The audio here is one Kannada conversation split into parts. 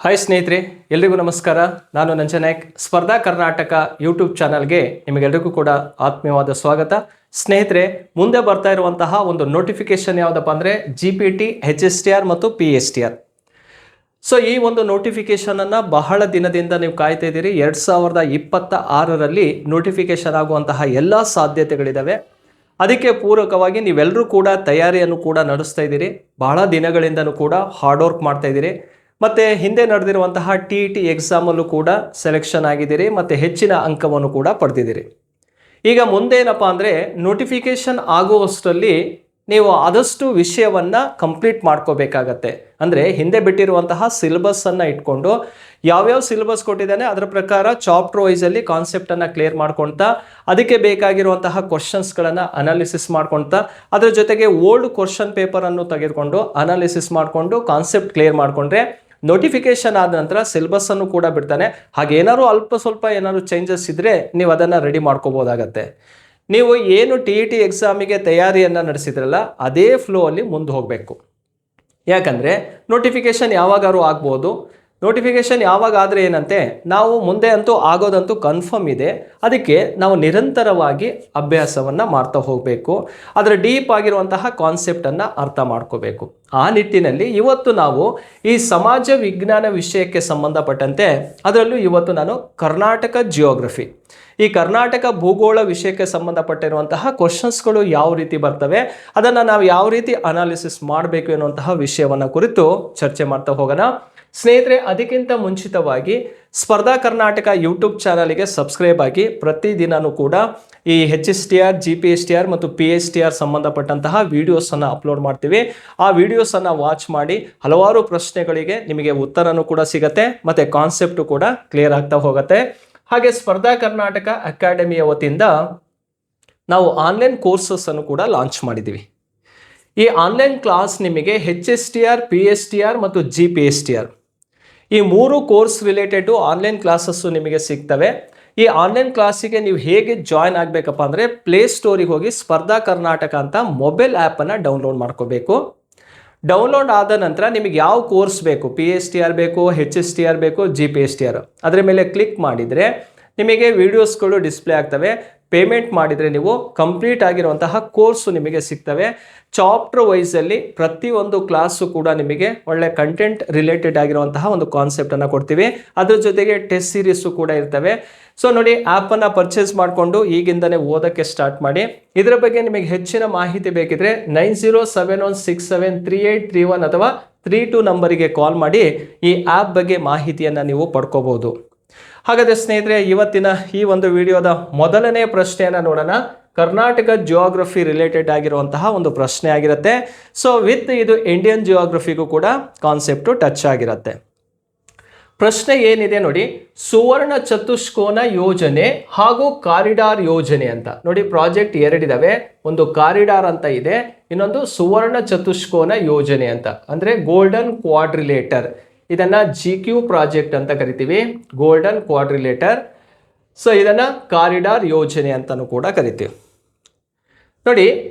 ಹಾಯ್ ಸ್ನೇಹಿತರೆ, ಎಲ್ರಿಗೂ ನಮಸ್ಕಾರ. ನಾನು ನಂಜನಾಯಕ್. ಸ್ಪರ್ಧಾ ಕರ್ನಾಟಕ ಯೂಟ್ಯೂಬ್ ಚಾನಲ್ಗೆ ನಿಮಗೆಲ್ಲರಿಗೂ ಕೂಡ ಆತ್ಮೀಯವಾದ ಸ್ವಾಗತ. ಸ್ನೇಹಿತರೆ, ಮುಂದೆ ಬರ್ತಾ ಇರುವಂತಹ ಒಂದು ನೋಟಿಫಿಕೇಶನ್ ಯಾವುದಪ್ಪ ಅಂದರೆ GPT, HSTR ಮತ್ತು PSTR. ಸೊ ಈ ಒಂದು ನೋಟಿಫಿಕೇಶನನ್ನು ಬಹಳ ದಿನದಿಂದ ನೀವು ಕಾಯ್ತಾ ಇದ್ದೀರಿ. 2026ರಲ್ಲಿ ನೋಟಿಫಿಕೇಶನ್ ಆಗುವಂತಹ ಎಲ್ಲ ಸಾಧ್ಯತೆಗಳಿದ್ದಾವೆ. ಅದಕ್ಕೆ ಪೂರಕವಾಗಿ ನೀವೆಲ್ಲರೂ ಕೂಡ ತಯಾರಿಯನ್ನು ಕೂಡ ನಡೆಸ್ತಾ ಇದ್ದೀರಿ. ಬಹಳ ದಿನಗಳಿಂದನೂ ಕೂಡ ಹಾರ್ಡ್ ವರ್ಕ್ ಮಾಡ್ತಾ ಇದ್ದೀರಿ. ಮತ್ತು ಹಿಂದೆ ನಡೆದಿರುವಂತಹ TET ಎಕ್ಸಾಮಲ್ಲೂ ಕೂಡ ಸೆಲೆಕ್ಷನ್ ಆಗಿದ್ದೀರಿ ಮತ್ತು ಹೆಚ್ಚಿನ ಅಂಕವನ್ನು ಕೂಡ ಪಡೆದಿದ್ದೀರಿ. ಈಗ ಮುಂದೇನಪ್ಪ ಅಂದರೆ ನೋಟಿಫಿಕೇಶನ್ ಆಗುವಷ್ಟರಲ್ಲಿ ನೀವು ಆದಷ್ಟು ವಿಷಯವನ್ನು ಕಂಪ್ಲೀಟ್ ಮಾಡ್ಕೋಬೇಕಾಗತ್ತೆ. ಅಂದರೆ ಹಿಂದೆ ಬಿಟ್ಟಿರುವಂತಹ ಸಿಲೆಬಸ್ಸನ್ನು ಇಟ್ಕೊಂಡು ಯಾವ್ಯಾವ ಸಿಲೆಬಸ್ ಕೊಟ್ಟಿದ್ದಾನೆ ಅದರ ಪ್ರಕಾರ ಚಾಪ್ಟರ್ ವೈಸಲ್ಲಿ ಕಾನ್ಸೆಪ್ಟನ್ನು ಕ್ಲಿಯರ್ ಮಾಡ್ಕೊಳ್ತಾ, ಅದಕ್ಕೆ ಬೇಕಾಗಿರುವಂತಹ ಕ್ವಶನ್ಸ್ಗಳನ್ನು ಅನಾಲಿಸಿಸ್ ಮಾಡ್ಕೊಳ್ತಾ, ಅದರ ಜೊತೆಗೆ ಓಲ್ಡ್ ಕ್ವಶನ್ ಪೇಪರನ್ನು ತೆಗೆದುಕೊಂಡು ಅನಾಲಿಸಿಸ್ ಮಾಡಿಕೊಂಡು ಕಾನ್ಸೆಪ್ಟ್ ಕ್ಲಿಯರ್ ಮಾಡಿಕೊಂಡ್ರೆ ನೋಟಿಫಿಕೇಶನ್ ಆದ ನಂತರ ಸಿಲೆಬಸ್ಸನ್ನು ಕೂಡ ಬಿಡ್ತಾನೆ. ಹಾಗೇನಾದ್ರು ಅಲ್ಪ ಸ್ವಲ್ಪ ಏನಾದ್ರು ಚೇಂಜಸ್ ಇದ್ದರೆ ನೀವು ಅದನ್ನು ರೆಡಿ ಮಾಡ್ಕೋಬೋದಾಗತ್ತೆ. ನೀವು ಏನು TET ಎಕ್ಸಾಮಿಗೆ ತಯಾರಿಯನ್ನು ನಡೆಸಿದ್ರಲ್ಲ ಅದೇ ಫ್ಲೋ ಅಲ್ಲಿ ಮುಂದೆ ಹೋಗಬೇಕು. ಯಾಕಂದರೆ ನೋಟಿಫಿಕೇಶನ್ ಯಾವಾಗಾದ್ರೂ ಆಗ್ಬೋದು. ನೋಟಿಫಿಕೇಶನ್ ಯಾವಾಗ ಆದರೆ ಏನಂತೆ, ನಾವು ಮುಂದೆ ಅಂತೂ ಆಗೋದಂತೂ ಕನ್ಫರ್ಮ್ ಇದೆ. ಅದಕ್ಕೆ ನಾವು ನಿರಂತರವಾಗಿ ಅಭ್ಯಾಸವನ್ನು ಮಾಡ್ತಾ ಹೋಗಬೇಕು. ಅದರ ಡೀಪ್ ಆಗಿರುವಂತಹ ಕಾನ್ಸೆಪ್ಟನ್ನು ಅರ್ಥ ಮಾಡ್ಕೋಬೇಕು. ಆ ನಿಟ್ಟಿನಲ್ಲಿ ಇವತ್ತು ನಾವು ಈ ಸಮಾಜ ವಿಜ್ಞಾನ ವಿಷಯಕ್ಕೆ ಸಂಬಂಧಪಟ್ಟಂತೆ, ಅದರಲ್ಲೂ ಇವತ್ತು ನಾನು ಕರ್ನಾಟಕ ಜಿಯೋಗ್ರಫಿ, ಈ ಕರ್ನಾಟಕ ಭೂಗೋಳ ವಿಷಯಕ್ಕೆ ಸಂಬಂಧಪಟ್ಟಿರುವಂತಹ ಕ್ವಶನ್ಸ್ಗಳು ಯಾವ ರೀತಿ ಬರ್ತವೆ, ಅದನ್ನು ನಾವು ಯಾವ ರೀತಿ ಅನಾಲಿಸಿಸ್ ಮಾಡಬೇಕು ಎನ್ನುವಂತಹ ವಿಷಯವನ್ನು ಕುರಿತು ಚರ್ಚೆ ಮಾಡ್ತಾ ಹೋಗೋಣ. ಸ್ನೇಹಿತರೆ, ಅದಕ್ಕಿಂತ ಮುಂಚಿತವಾಗಿ ಸ್ಪರ್ಧಾ ಕರ್ನಾಟಕ ಯೂಟ್ಯೂಬ್ ಚಾನಲ್ಗೆ ಸಬ್ಸ್ಕ್ರೈಬ್ ಆಗಿ ಪ್ರತಿದಿನವೂ ಕೂಡ ಈ HSTR, GPSTR ಮತ್ತು PSTR ಸಂಬಂಧಪಟ್ಟಂತಹ ವಿಡಿಯೋಸನ್ನು ಅಪ್ಲೋಡ್ ಮಾಡ್ತೀವಿ. ಆ ವಿಡಿಯೋಸನ್ನು ವಾಚ್ ಮಾಡಿ ಹಲವಾರು ಪ್ರಶ್ನೆಗಳಿಗೆ ನಿಮಗೆ ಉತ್ತರನೂ ಕೂಡ ಸಿಗುತ್ತೆ ಮತ್ತು ಕಾನ್ಸೆಪ್ಟು ಕೂಡ ಕ್ಲಿಯರ್ ಆಗ್ತಾ ಹೋಗುತ್ತೆ. ಹಾಗೆ ಸ್ಪರ್ಧಾ ಕರ್ನಾಟಕ ಅಕಾಡೆಮಿಯ ವತಿಯಿಂದ ನಾವು ಆನ್ಲೈನ್ ಕೋರ್ಸಸ್ಸನ್ನು ಕೂಡ ಲಾಂಚ್ ಮಾಡಿದ್ದೀವಿ. ಈ ಆನ್ಲೈನ್ ಕ್ಲಾಸ್ ನಿಮಗೆ HSTR, PSTR ಮತ್ತು GPSTR ಈ 3 ಕೋರ್ಸ್ ರಿಲೇಟೆಡ್ ಆನ್ಲೈನ್ ಕ್ಲಾಸಸ್ಸು ನಿಮಗೆ ಸಿಗ್ತವೆ. ಈ ಆನ್ಲೈನ್ ಕ್ಲಾಸಿಗೆ ನೀವು ಹೇಗೆ ಜಾಯ್ನ್ ಆಗಬೇಕಪ್ಪ ಅಂದರೆ ಪ್ಲೇಸ್ಟೋರಿಗೆ ಹೋಗಿ ಸ್ಪರ್ಧಾ ಕರ್ನಾಟಕ ಅಂತ ಮೊಬೈಲ್ ಆ್ಯಪನ್ನು ಡೌನ್ಲೋಡ್ ಮಾಡ್ಕೋಬೇಕು. ಡೌನ್ಲೋಡ್ ಆದ ನಂತರ ನಿಮಗೆ ಯಾವ ಕೋರ್ಸ್ ಬೇಕು, PSTR ಬೇಕು, HSTR ಬೇಕು, GPSTR, ಅದರ ಮೇಲೆ ಕ್ಲಿಕ್ ಮಾಡಿದರೆ ನಿಮಗೆ ವಿಡಿಯೋಸ್ಗಳು ಡಿಸ್ಪ್ಲೇ ಆಗ್ತವೆ. ಪೇಮೆಂಟ್ ಮಾಡಿದರೆ ನೀವು ಕಂಪ್ಲೀಟ್ ಆಗಿರುವಂತಹ ಕೋರ್ಸು ನಿಮಗೆ ಸಿಗ್ತವೆ. ಚಾಪ್ಟರ್ ವೈಸಲ್ಲಿ ಪ್ರತಿಯೊಂದು ಕ್ಲಾಸು ಕೂಡ ನಿಮಗೆ ಒಳ್ಳೆ ಕಂಟೆಂಟ್ ರಿಲೇಟೆಡ್ ಆಗಿರುವಂತಹ ಒಂದು ಕಾನ್ಸೆಪ್ಟನ್ನು ಕೊಡ್ತೀವಿ. ಅದ್ರ ಜೊತೆಗೆ ಟೆಸ್ಟ್ ಸೀರೀಸು ಕೂಡ ಇರ್ತವೆ. ಸೊ ನೋಡಿ, ಆ್ಯಪನ್ನು ಪರ್ಚೇಸ್ ಮಾಡಿಕೊಂಡು ಈಗಿಂದನೇ ಓದೋಕ್ಕೆ ಸ್ಟಾರ್ಟ್ ಮಾಡಿ. ಇದರ ಬಗ್ಗೆ ನಿಮಗೆ ಹೆಚ್ಚಿನ ಮಾಹಿತಿ ಬೇಕಿದ್ರೆ 9071673831 ಅಥವಾ 32 ನಂಬರಿಗೆ ಕಾಲ್ ಮಾಡಿ ಈ ಆ್ಯಪ್ ಬಗ್ಗೆ ಮಾಹಿತಿಯನ್ನು ನೀವು ಪಡ್ಕೋಬಹುದು. ಹಾಗಾದರೆ ಸ್ನೇಹಿತರೆ, ಇವತ್ತಿನ ಈ ಒಂದು ವಿಡಿಯೋದ ಮೊದಲನೇ ಪ್ರಶ್ನೆಯನ್ನು ನೋಡೋಣ. ಕರ್ನಾಟಕ ಜಿಯೋಗ್ರಫಿ ರಿಲೇಟೆಡ್ ಆಗಿರುವಂತಹ ಒಂದು ಪ್ರಶ್ನೆ ಆಗಿರುತ್ತೆ. ಸೊ ವಿತ್ ಇದು ಇಂಡಿಯನ್ ಜಿಯೋಗ್ರಫಿಗೂ ಕೂಡ ಕಾನ್ಸೆಪ್ಟು ಟಚ್ ಆಗಿರುತ್ತೆ. ಪ್ರಶ್ನೆ ಏನಿದೆ ನೋಡಿ, ಸುವರ್ಣ ಚತುಷ್ಕೋನ ಯೋಜನೆ ಹಾಗೂ ಕಾರಿಡಾರ್ ಯೋಜನೆ ಅಂತ ನೋಡಿ. ಪ್ರಾಜೆಕ್ಟ್ ಎರಡಿದಾವೆ, ಒಂದು ಕಾರಿಡಾರ್ ಅಂತ ಇದೆ, ಇನ್ನೊಂದು ಸುವರ್ಣ ಚತುಷ್ಕೋನ ಯೋಜನೆ ಅಂತ, ಅಂದರೆ ಗೋಲ್ಡನ್ ಕ್ವಾಡ್ರಿಲೇಟರ್. ಇದನ್ನು GQ ಪ್ರಾಜೆಕ್ಟ್ ಅಂತ ಕರಿತೀವಿ, ಗೋಲ್ಡನ್ ಕ್ವಾಡ್ರಿಲೇಟರ್. ಸೊ ಇದನ್ನು ಕಾರಿಡಾರ್ ಯೋಜನೆ ಅಂತಲೂ ಕೂಡ ಕರಿತೀವಿ. ನೋಡಿ,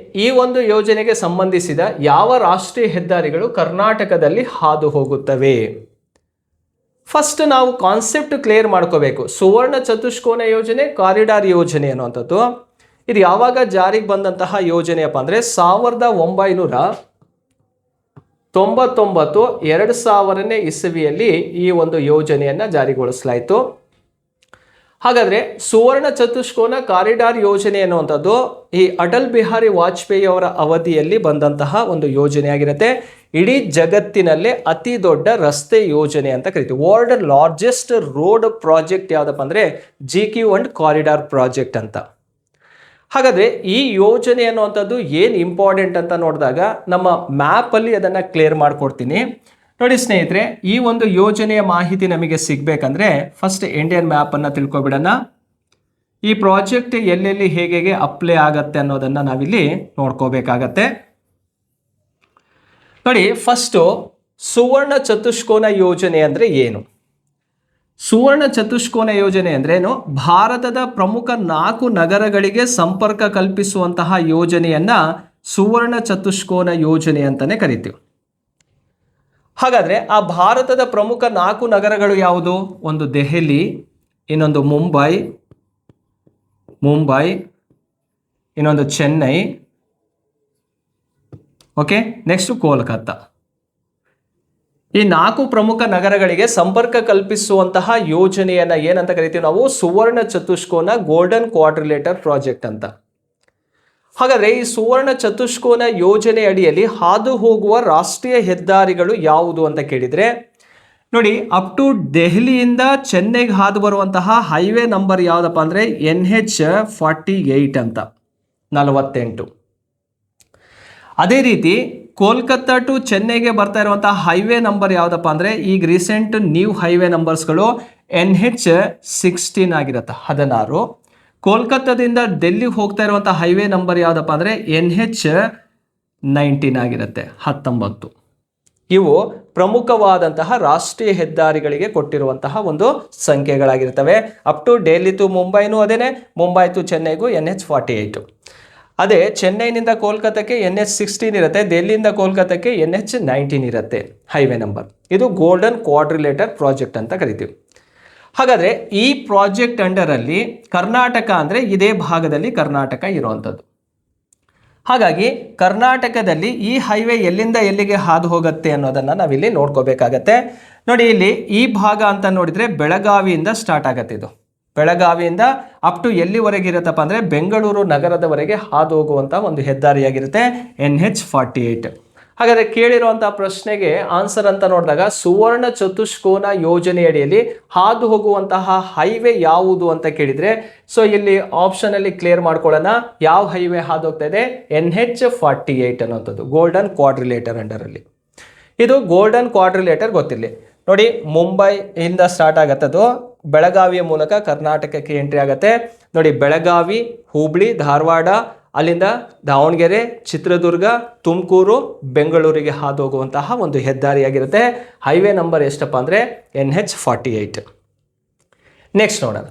ಈ ಒಂದು ಯೋಜನೆಗೆ ಸಂಬಂಧಿಸಿದ ಯಾವ ರಾಷ್ಟ್ರೀಯ ಹೆದ್ದಾರಿಗಳು ಕರ್ನಾಟಕದಲ್ಲಿ ಹಾದು ಹೋಗುತ್ತವೆ? ಫಸ್ಟ್ ನಾವು ಕಾನ್ಸೆಪ್ಟ್ ಕ್ಲಿಯರ್ ಮಾಡ್ಕೋಬೇಕು. ಸುವರ್ಣ ಚತುಷ್ಕೋನ ಯೋಜನೆ, ಕಾರಿಡಾರ್ ಯೋಜನೆ ಅನ್ನುವಂಥದ್ದು ಇದು ಯಾವಾಗ ಜಾರಿಗೆ ಬಂದಂತಹ ಯೋಜನೆಯಪ್ಪ ಅಂದರೆ 1999 ಇಸವಿಯಲ್ಲಿ ಈ ಒಂದು ಯೋಜನೆಯನ್ನು ಜಾರಿಗೊಳಿಸಲಾಯಿತು. ಹಾಗಾದರೆ ಸುವರ್ಣ ಚತುಷ್ಕೋನ ಕಾರಿಡಾರ್ ಯೋಜನೆ ಅನ್ನುವಂಥದ್ದು ಈ ಅಟಲ್ ಬಿಹಾರಿ ವಾಜಪೇಯಿ ಅವರ ಅವಧಿಯಲ್ಲಿ ಬಂದಂತಹ ಒಂದು ಯೋಜನೆಯಾಗಿರುತ್ತೆ. ಇಡೀ ಜಗತ್ತಿನಲ್ಲೇ ಅತಿ ದೊಡ್ಡ ರಸ್ತೆ ಯೋಜನೆ ಅಂತ ಕರಿತೀವಿ. ವರ್ಲ್ಡ್ ಲಾರ್ಜೆಸ್ಟ್ ರೋಡ್ ಪ್ರಾಜೆಕ್ಟ್ ಯಾವುದಪ್ಪ ಅಂದರೆ GQ ಅಂಡ್ ಕಾರಿಡಾರ್ ಪ್ರಾಜೆಕ್ಟ್ ಅಂತ. ಹಾಗಾದರೆ ಈ ಯೋಜನೆ ಅನ್ನುವಂಥದ್ದು ಏನು ಇಂಪಾರ್ಟೆಂಟ್ ಅಂತ ನೋಡಿದಾಗ ನಮ್ಮ ಮ್ಯಾಪಲ್ಲಿ ಅದನ್ನು ಕ್ಲಿಯರ್ ಮಾಡಿಕೊಡ್ತೀನಿ. ನೋಡಿ ಸ್ನೇಹಿತರೆ, ಈ ಒಂದು ಯೋಜನೆಯ ಮಾಹಿತಿ ನಮಗೆ ಸಿಗಬೇಕಂದ್ರೆ ಫಸ್ಟ್ ಇಂಡಿಯನ್ ಮ್ಯಾಪನ್ನು ತಿಳ್ಕೊಬಿಡೋಣ. ಈ ಪ್ರಾಜೆಕ್ಟ್ ಎಲ್ಲೆಲ್ಲಿ ಹೇಗೆ ಅಪ್ಲೈ ಆಗತ್ತೆ ಅನ್ನೋದನ್ನು ನಾವಿಲ್ಲಿ ನೋಡ್ಕೋಬೇಕಾಗತ್ತೆ. ನೋಡಿ, ಫಸ್ಟು ಸುವರ್ಣ ಚತುಷ್ಕೋನ ಯೋಜನೆ ಅಂದರೆ ಏನು? ಸುವರ್ಣ ಚತುಷ್ಕೋನ ಯೋಜನೆ ಅಂದ್ರೇನು? ಭಾರತದ ಪ್ರಮುಖ 4 ನಗರಗಳಿಗೆ ಸಂಪರ್ಕ ಕಲ್ಪಿಸುವಂತಹ ಯೋಜನೆಯನ್ನು ಸುವರ್ಣ ಚತುಷ್ಕೋನ ಯೋಜನೆ ಅಂತಲೇ ಕರಿತೀವಿ. ಹಾಗಾದರೆ ಆ ಭಾರತದ ಪ್ರಮುಖ 4 ನಗರಗಳು ಯಾವುದು? ಒಂದು ದೆಹಲಿ, ಇನ್ನೊಂದು ಮುಂಬೈ, ಇನ್ನೊಂದು ಚೆನ್ನೈ, ಓಕೆ, ನೆಕ್ಸ್ಟ್ ಕೋಲ್ಕತ್ತಾ. ಈ 4 ಪ್ರಮುಖ ನಗರಗಳಿಗೆ ಸಂಪರ್ಕ ಕಲ್ಪಿಸುವಂತಹ ಯೋಜನೆಯನ್ನು ಏನಂತ ಕರಿತೀವಿ ನಾವು? ಸುವರ್ಣ ಚತುಷ್ಕೋನ ಗೋಲ್ಡನ್ ಕ್ವಾಡ್ರಿಲೇಟರ್ ಪ್ರಾಜೆಕ್ಟ್ ಅಂತ. ಹಾಗಾದರೆ ಈ ಸುವರ್ಣ ಚತುಷ್ಕೋನ ಯೋಜನೆ ಅಡಿಯಲ್ಲಿ ಹಾದು ಹೋಗುವ ರಾಷ್ಟ್ರೀಯ ಹೆದ್ದಾರಿಗಳು ಯಾವುದು ಅಂತ ಕೇಳಿದರೆ, ನೋಡಿ, ಅಪ್ ಟು ದೆಹಲಿಯಿಂದ ಚೆನ್ನೈಗೆ ಹಾದು ಬರುವಂತಹ ಹೈವೇ ನಂಬರ್ ಯಾವುದಪ್ಪ ಅಂದರೆ NH48 ಅಂತ, 48. ಅದೇ ರೀತಿ ಕೋಲ್ಕತ್ತಾ ಟು ಚೆನ್ನೈಗೆ ಬರ್ತಾ ಇರುವಂತಹ ಹೈವೇ ನಂಬರ್ ಯಾವುದಪ್ಪ ಅಂದರೆ ಈಗ ರೀಸೆಂಟ್ ನ್ಯೂ ಹೈವೇ ನಂಬರ್ಸ್ಗಳು NH16 ಆಗಿರುತ್ತೆ, 16. ಕೋಲ್ಕತ್ತಾದಿಂದ ಡೆಲ್ಲಿಗೆ ಹೋಗ್ತಾ ಇರುವಂಥ ಹೈವೇ ನಂಬರ್ ಯಾವುದಪ್ಪ ಅಂದರೆ NH19 ಆಗಿರುತ್ತೆ, 19. ಇವು ಪ್ರಮುಖವಾದಂತಹ ರಾಷ್ಟ್ರೀಯ ಹೆದ್ದಾರಿಗಳಿಗೆ ಕೊಟ್ಟಿರುವಂತಹ ಒಂದು ಸಂಖ್ಯೆಗಳಾಗಿರ್ತವೆ. ಅಪ್ ಟು ಡೆಲ್ಲಿ ಟು ಮುಂಬೈನೂ ಅದೇನೆ, ಮುಂಬೈ ಟು ಚೆನ್ನೈಗೂ NH48. ಅದೇ ಚೆನ್ನೈನಿಂದ ಕೋಲ್ಕತ್ತಾಕ್ಕೆ NH16 ಇರುತ್ತೆ, ಡೆಲ್ಲಿಯಿಂದ ಕೋಲ್ಕತ್ತಾಕ್ಕೆ NH19 ಇರುತ್ತೆ ಹೈವೇ ನಂಬರ್. ಇದು ಗೋಲ್ಡನ್ ಕ್ವಾಡ್ರಿಲೇಟರ್ ಪ್ರಾಜೆಕ್ಟ್ ಅಂತ ಕರಿತೀವಿ. ಹಾಗಾದರೆ ಈ ಪ್ರಾಜೆಕ್ಟ್ ಅಂಡರಲ್ಲಿ ಕರ್ನಾಟಕ ಅಂದರೆ ಇದೇ ಭಾಗದಲ್ಲಿ ಕರ್ನಾಟಕ ಇರುವಂಥದ್ದು. ಹಾಗಾಗಿ ಕರ್ನಾಟಕದಲ್ಲಿ ಈ ಹೈವೇ ಎಲ್ಲಿಂದ ಎಲ್ಲಿಗೆ ಹಾದು ಹೋಗುತ್ತೆ ಅನ್ನೋದನ್ನು ನಾವಿಲ್ಲಿ ನೋಡ್ಕೋಬೇಕಾಗತ್ತೆ. ನೋಡಿ, ಇಲ್ಲಿ ಈ ಭಾಗ ಅಂತ ನೋಡಿದರೆ ಬೆಳಗಾವಿಯಿಂದ ಸ್ಟಾರ್ಟ್ ಆಗುತ್ತೆ. ಇದು ಬೆಳಗಾವಿಯಿಂದ ಅಪ್ ಟು ಎಲ್ಲಿವರೆಗೆ ಇರುತ್ತಪ್ಪ ಅಂದರೆ ಬೆಂಗಳೂರು ನಗರದವರೆಗೆ ಹಾದು ಹೋಗುವಂಥ ಒಂದು ಹೆದ್ದಾರಿಯಾಗಿರುತ್ತೆ NH48. ಹಾಗಾದರೆ ಕೇಳಿರುವಂಥ ಪ್ರಶ್ನೆಗೆ ಆನ್ಸರ್ ಅಂತ ನೋಡಿದಾಗ ಸುವರ್ಣ ಚತುಷ್ಕೋನ ಯೋಜನೆಯಡಿಯಲ್ಲಿ ಹಾದು ಹೋಗುವಂತಹ ಹೈವೇ ಯಾವುದು ಅಂತ ಕೇಳಿದರೆ, ಸೊ ಇಲ್ಲಿ ಆಪ್ಷನಲ್ಲಿ ಕ್ಲಿಯರ್ ಮಾಡ್ಕೊಳ್ಳೋಣ. ಯಾವ ಹೈವೇ ಹಾದು ಹೋಗ್ತಾ ಇದೆ? NH48 ಅನ್ನೋಂಥದ್ದು ಗೋಲ್ಡನ್ ಕ್ವಾಡ್ರಿಲೇಟರ್ ಅಂಡರಲ್ಲಿ. ಇದು ಗೋಲ್ಡನ್ ಕ್ವಾಡ್ರಿಲೇಟರ್ ಗೊತ್ತಿರಲಿ. ನೋಡಿ, ಮುಂಬೈಯಿಂದ ಸ್ಟಾರ್ಟ್ ಆಗತ್ತದು, ಬೆಳಗಾವಿಯ ಮೂಲಕ ಕರ್ನಾಟಕಕ್ಕೆ ಎಂಟ್ರಿ ಆಗುತ್ತೆ. ನೋಡಿ, ಬೆಳಗಾವಿ, ಹುಬ್ಳಿ, ಧಾರವಾಡ, ಅಲ್ಲಿಂದ ದಾವಣಗೆರೆ, ಚಿತ್ರದುರ್ಗ, ತುಮಕೂರು, ಬೆಂಗಳೂರಿಗೆ ಹಾದು ಹೋಗುವಂತಹ ಒಂದು ಹೆದ್ದಾರಿಯಾಗಿರುತ್ತೆ. ಹೈವೇ ನಂಬರ್ ಎಷ್ಟಪ್ಪ ಅಂದರೆ NH48. ನೆಕ್ಸ್ಟ್ ನೋಡೋಣ,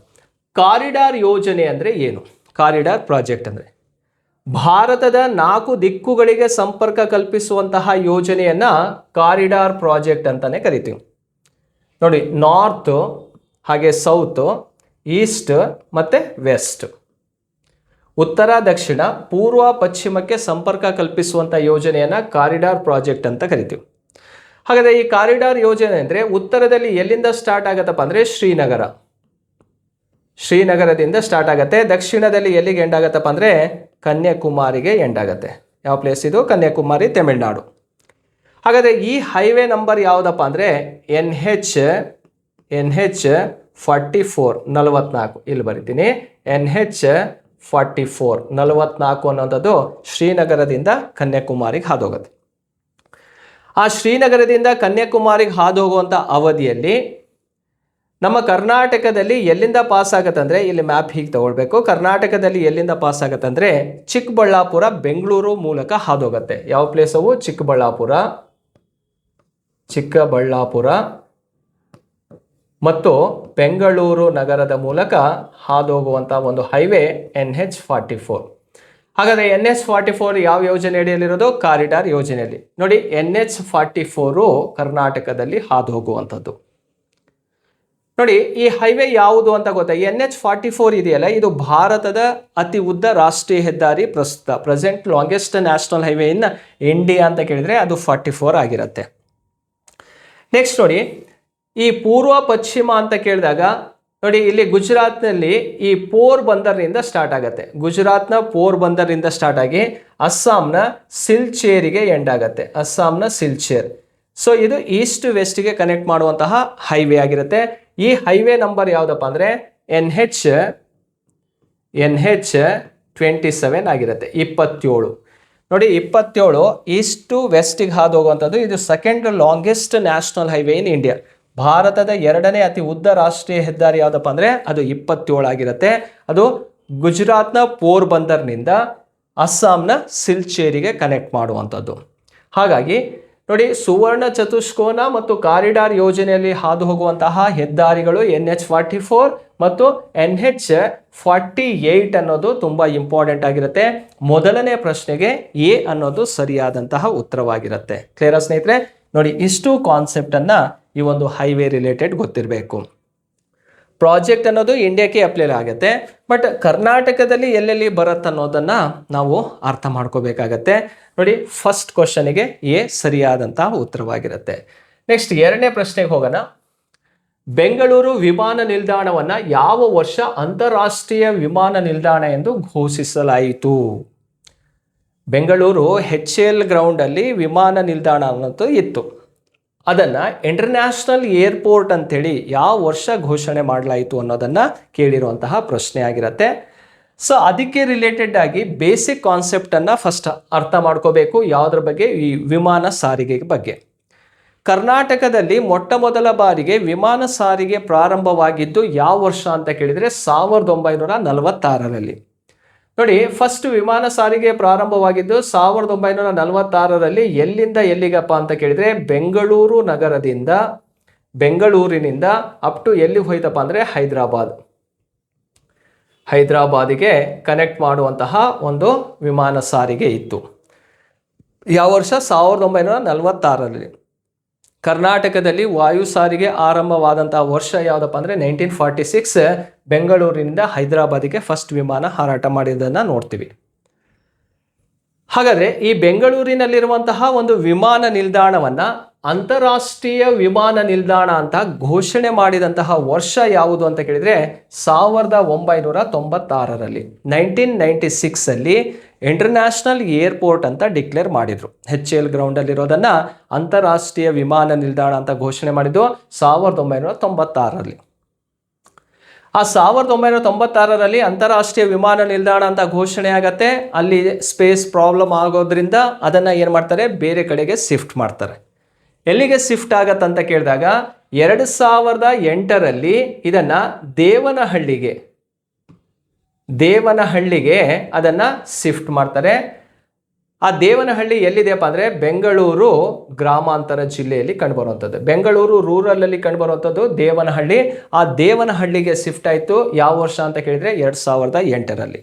ಕಾರಿಡಾರ್ ಯೋಜನೆ ಅಂದರೆ ಏನು? ಕಾರಿಡಾರ್ ಪ್ರಾಜೆಕ್ಟ್ ಅಂದರೆ ಭಾರತದ 4 ದಿಕ್ಕುಗಳಿಗೆ ಸಂಪರ್ಕ ಕಲ್ಪಿಸುವಂತಹ ಯೋಜನೆಯನ್ನು ಕಾರಿಡಾರ್ ಪ್ರಾಜೆಕ್ಟ್ ಅಂತಲೇ ಕರಿತೀವಿ. ನೋಡಿ, ನಾರ್ತ್, ಹಾಗೆ ಸೌತ್, ಈಸ್ಟ್ ಮತ್ತು ವೆಸ್ಟ್, ಉತ್ತರ ದಕ್ಷಿಣ, ಪೂರ್ವ ಪಶ್ಚಿಮಕ್ಕೆ ಸಂಪರ್ಕ ಕಲ್ಪಿಸುವಂಥ ಯೋಜನೆಯನ್ನು ಕಾರಿಡಾರ್ ಪ್ರಾಜೆಕ್ಟ್ ಅಂತ ಕರಿತೀವಿ. ಹಾಗಾದರೆ ಈ ಕಾರಿಡಾರ್ ಯೋಜನೆ ಅಂದರೆ ಉತ್ತರದಲ್ಲಿ ಎಲ್ಲಿಂದ ಸ್ಟಾರ್ಟ್ ಆಗುತ್ತಪ್ಪ ಅಂದರೆ ಶ್ರೀನಗರದಿಂದ ಸ್ಟಾರ್ಟ್ ಆಗುತ್ತೆ. ದಕ್ಷಿಣದಲ್ಲಿ ಎಲ್ಲಿಗೆ ಎಂಡ್ ಆಗುತ್ತಪ್ಪ ಅಂದರೆ ಕನ್ಯಾಕುಮಾರಿಗೆ ಎಂಡ್ ಆಗುತ್ತೆ. ಯಾವ ಪ್ಲೇಸ್ ಇದು? ಕನ್ಯಾಕುಮಾರಿ, ತಮಿಳುನಾಡು. ಹಾಗಾದರೆ ಈ ಹೈವೇ ನಂಬರ್ ಯಾವುದಪ್ಪ ಅಂದರೆ NH44, 44. ಇಲ್ಲಿ ಬರಿತೀನಿ, NH44, 44 ಅನ್ನೋಂಥದ್ದು ಶ್ರೀನಗರದಿಂದ ಕನ್ಯಾಕುಮಾರಿಗೆ ಹಾದು ಹೋಗುತ್ತೆ. ಆ ಶ್ರೀನಗರದಿಂದ ಕನ್ಯಾಕುಮಾರಿಗೆ ಹಾದು ಹೋಗುವಂಥ ಅವಧಿಯಲ್ಲಿ ನಮ್ಮ ಕರ್ನಾಟಕದಲ್ಲಿ ಎಲ್ಲಿಂದ ಪಾಸ್ ಆಗತ್ತಂದರೆ, ಇಲ್ಲಿ ಮ್ಯಾಪ್ ಹೀಗೆ ತಗೊಳ್ಬೇಕು. ಕರ್ನಾಟಕದಲ್ಲಿ ಎಲ್ಲಿಂದ ಪಾಸ್ ಆಗತ್ತಂದರೆ ಚಿಕ್ಕಬಳ್ಳಾಪುರ, ಬೆಂಗಳೂರು ಮೂಲಕ ಹಾದು ಹೋಗುತ್ತೆ. ಯಾವ ಪ್ಲೇಸ್ ಅವು? ಚಿಕ್ಕಬಳ್ಳಾಪುರ ಮತ್ತು ಬೆಂಗಳೂರು ನಗರದ ಮೂಲಕ ಹಾದು ಹೋಗುವಂಥ ಒಂದು ಹೈವೇ NH44. ಹಾಗಾದರೆ NH44 ಯಾವ ಯೋಜನೆ ಅಡಿಯಲ್ಲಿರೋದು? ಕಾರಿಡಾರ್ ಯೋಜನೆಯಲ್ಲಿ. ನೋಡಿ, NH44 ಕರ್ನಾಟಕದಲ್ಲಿ ಹಾದು ಹೋಗುವಂಥದ್ದು. ನೋಡಿ, ಈ ಹೈವೇ ಯಾವುದು ಅಂತ ಗೊತ್ತಾ? NH44 ಇದೆಯಲ್ಲ, ಇದು ಭಾರತದ ಅತಿ ಉದ್ದ ರಾಷ್ಟ್ರೀಯ ಹೆದ್ದಾರಿ. Present longest national highway in India ಅಂತ ಕೇಳಿದರೆ ಅದು 44 ಆಗಿರುತ್ತೆ. ನೆಕ್ಸ್ಟ್ ನೋಡಿ, ಈ ಪೂರ್ವ ಪಶ್ಚಿಮ ಅಂತ ಕೇಳಿದಾಗ ನೋಡಿ, ಇಲ್ಲಿ ಗುಜರಾತ್ನಲ್ಲಿ ಈ ಪೋರ್ಬಂದರ್ನಿಂದ ಸ್ಟಾರ್ಟ್ ಆಗುತ್ತೆ. ಗುಜರಾತ್ನ ಪೋರ್ಬಂದರ್ನಿಂದ ಸ್ಟಾರ್ಟ್ ಆಗಿ ಅಸ್ಸಾಂನ ಸಿಲ್ಚೇರಿಗೆ ಎಂಡ್ ಆಗುತ್ತೆ. ಅಸ್ಸಾಂನ ಸಿಲ್ಚೇರ್. ಸೊ ಇದು ಈಸ್ಟ್ ವೆಸ್ಟ್ಗೆ ಕನೆಕ್ಟ್ ಮಾಡುವಂತಹ ಹೈವೇ ಆಗಿರುತ್ತೆ. ಈ ಹೈವೇ ನಂಬರ್ ಯಾವುದಪ್ಪ ಅಂದರೆ NH27 ಆಗಿರುತ್ತೆ, 27. ನೋಡಿ, 27 ಈಸ್ಟ್ ಟು ವೆಸ್ಟಿಗೆ ಹಾದು ಹೋಗುವಂಥದ್ದು. ಇದು second longest national highway in India. ಭಾರತದ 2ನೇ ಅತಿ ಉದ್ದ ರಾಷ್ಟ್ರೀಯ ಹೆದ್ದಾರಿ ಯಾವುದಪ್ಪ ಅಂದರೆ ಅದು 27 ಆಗಿರುತ್ತೆ. ಅದು ಗುಜರಾತ್ನ ಪೋರ್ಬಂದರ್ನಿಂದ ಅಸ್ಸಾಂನ ಸಿಲ್ಚೇರಿಗೆ ಕನೆಕ್ಟ್ ಮಾಡುವಂಥದ್ದು. ಹಾಗಾಗಿ ನೋಡಿ, ಸುವರ್ಣ ಚತುಷ್ಕೋನ ಮತ್ತು ಕಾರಿಡಾರ್ ಯೋಜನೆಯಲ್ಲಿ ಹಾದು ಹೋಗುವಂತಹ ಹೆದ್ದಾರಿಗಳು NH44 ಮತ್ತು NH48 ಅನ್ನೋದು ತುಂಬ ಇಂಪಾರ್ಟೆಂಟ್ ಆಗಿರುತ್ತೆ. ಮೊದಲನೇ ಪ್ರಶ್ನೆಗೆ ಎ ಅನ್ನೋದು ಸರಿಯಾದಂತಹ ಉತ್ತರವಾಗಿರುತ್ತೆ. ಕ್ಲಿಯರ್ ಸ್ನೇಹಿತರೆ? ನೋಡಿ ಇಷ್ಟು ಕಾನ್ಸೆಪ್ಟನ್ನು ಈ ಒಂದು ಹೈವೇ ರಿಲೇಟೆಡ್ ಗೊತ್ತಿರಬೇಕು. ಪ್ರಾಜೆಕ್ಟ್ ಅನ್ನೋದು ಇಂಡಿಯಾಕ್ಕೆ ಅಪ್ಲೈ ಆಗುತ್ತೆ, ಬಟ್ ಕರ್ನಾಟಕದಲ್ಲಿ ಎಲ್ಲೆಲ್ಲಿ ಬರುತ್ತೆ ಅನ್ನೋದನ್ನು ನಾವು ಅರ್ಥ ಮಾಡ್ಕೋಬೇಕಾಗತ್ತೆ. ನೋಡಿ ಫಸ್ಟ್ ಕ್ವಶನಿಗೆ ಎ ಸರಿಯಾದಂತಹ ಉತ್ತರವಾಗಿರುತ್ತೆ. ನೆಕ್ಸ್ಟ್ ಎರಡನೇ ಪ್ರಶ್ನೆಗೆ ಹೋಗೋಣ. ಬೆಂಗಳೂರು ವಿಮಾನ ನಿಲ್ದಾಣವನ್ನು ಯಾವ ವರ್ಷ ಅಂತಾರಾಷ್ಟ್ರೀಯ ವಿಮಾನ ನಿಲ್ದಾಣ ಎಂದು ಘೋಷಿಸಲಾಯಿತು? ಬೆಂಗಳೂರು HAL ಗ್ರೌಂಡಲ್ಲಿ ವಿಮಾನ ನಿಲ್ದಾಣ ಅನ್ನೋದು ಇತ್ತು. ಅದನ್ನು ಇಂಟರ್ನ್ಯಾಷನಲ್ ಏರ್ಪೋರ್ಟ್ ಅಂತೇಳಿ ಯಾವ ವರ್ಷ ಘೋಷಣೆ ಮಾಡಲಾಯಿತು ಅನ್ನೋದನ್ನು ಕೇಳಿರುವಂತಹ ಪ್ರಶ್ನೆ ಆಗಿರುತ್ತೆ. ಸೊ ಅದಕ್ಕೆ ರಿಲೇಟೆಡ್ ಆಗಿ ಬೇಸಿಕ್ ಕಾನ್ಸೆಪ್ಟನ್ನು ಫಸ್ಟ್ ಅರ್ಥ ಮಾಡ್ಕೋಬೇಕು. ಯಾವುದ್ರ ಬಗ್ಗೆ? ಈ ವಿಮಾನ ಸಾರಿಗೆ ಬಗ್ಗೆ. ಕರ್ನಾಟಕದಲ್ಲಿ ಮೊಟ್ಟ ಮೊದಲ ಬಾರಿಗೆ ವಿಮಾನ ಸಾರಿಗೆ ಪ್ರಾರಂಭವಾಗಿದ್ದು ಯಾವ ವರ್ಷ ಅಂತ ಕೇಳಿದರೆ 1946ರಲ್ಲಿ. ನೋಡಿ ಫಸ್ಟ್ ವಿಮಾನ ಸಾರಿಗೆ ಪ್ರಾರಂಭವಾಗಿದ್ದು 1946ರಲ್ಲಿ. ಎಲ್ಲಿಂದ ಎಲ್ಲಿಗಪ್ಪ ಅಂತ ಕೇಳಿದರೆ ಬೆಂಗಳೂರಿನಿಂದ ಅಪ್ ಟು ಎಲ್ಲಿ ಹೋಯ್ತಪ್ಪ ಅಂದರೆ ಹೈದರಾಬಾದಿಗೆ ಕನೆಕ್ಟ್ ಮಾಡುವಂತಹ ಒಂದು ವಿಮಾನ ಸಾರಿಗೆ ಇತ್ತು. ಯಾವ ವರ್ಷ? 1946ರಲ್ಲಿ. ಕರ್ನಾಟಕದಲ್ಲಿ ವಾಯು ಸಾರಿಗೆ ಆರಂಭವಾದಂತಹ ವರ್ಷ ಯಾವುದಪ್ಪ ಅಂದರೆ 1946. ಬೆಂಗಳೂರಿನಿಂದ ಹೈದರಾಬಾದಿಗೆ ಫಸ್ಟ್ ವಿಮಾನ ಹಾರಾಟ ಮಾಡಿದ್ದನ್ನು ನೋಡ್ತೀವಿ. ಹಾಗಾದರೆ ಈ ಬೆಂಗಳೂರಿನಲ್ಲಿರುವಂತಹ ಒಂದು ವಿಮಾನ ನಿಲ್ದಾಣವನ್ನು ಅಂತಾರಾಷ್ಟ್ರೀಯ ವಿಮಾನ ನಿಲ್ದಾಣ ಅಂತ ಘೋಷಣೆ ಮಾಡಿದಂತಹ ವರ್ಷ ಯಾವುದು ಅಂತ ಕೇಳಿದರೆ 1996ರಲ್ಲಿ. 1996ಅಲ್ಲಿ ಇಂಟರ್ನ್ಯಾಷನಲ್ ಏರ್ಪೋರ್ಟ್ ಅಂತ ಡಿಕ್ಲೇರ್ ಮಾಡಿದರು. HAL ಗ್ರೌಂಡಲ್ಲಿರೋದನ್ನು ಅಂತಾರಾಷ್ಟ್ರೀಯ ವಿಮಾನ ನಿಲ್ದಾಣ ಅಂತ ಘೋಷಣೆ ಮಾಡಿದ್ದು 1996ರಲ್ಲಿ. ಆ 1996ರಲ್ಲಿ ಅಂತಾರಾಷ್ಟ್ರೀಯ ವಿಮಾನ ನಿಲ್ದಾಣ ಅಂತ ಘೋಷಣೆ ಆಗತ್ತೆ. ಅಲ್ಲಿ ಸ್ಪೇಸ್ ಪ್ರಾಬ್ಲಮ್ ಆಗೋದ್ರಿಂದ ಅದನ್ನು ಏನು ಮಾಡ್ತಾರೆ? ಬೇರೆ ಕಡೆಗೆ ಶಿಫ್ಟ್ ಮಾಡ್ತಾರೆ. ಎಲ್ಲಿಗೆ ಶಿಫ್ಟ್ ಆಗತ್ತಂತ ಕೇಳಿದಾಗ 2008ರಲ್ಲಿ ಇದನ್ನು ದೇವನಹಳ್ಳಿಗೆ ಅದನ್ನು ಶಿಫ್ಟ್ ಮಾಡ್ತಾರೆ. ಆ ದೇವನಹಳ್ಳಿ ಎಲ್ಲಿದೆಯಪ್ಪ ಅಂದರೆ ಬೆಂಗಳೂರು ಗ್ರಾಮಾಂತರ ಜಿಲ್ಲೆಯಲ್ಲಿ ಕಂಡುಬರುವಂಥದ್ದು. ಬೆಂಗಳೂರು ರೂರಲಲ್ಲಿ ಕಂಡುಬರುವಂಥದ್ದು ದೇವನಹಳ್ಳಿ. ಆ ದೇವನಹಳ್ಳಿಗೆ ಶಿಫ್ಟ್ ಆಯಿತು ಯಾವ ವರ್ಷ ಅಂತ ಕೇಳಿದರೆ 2008ರಲ್ಲಿ.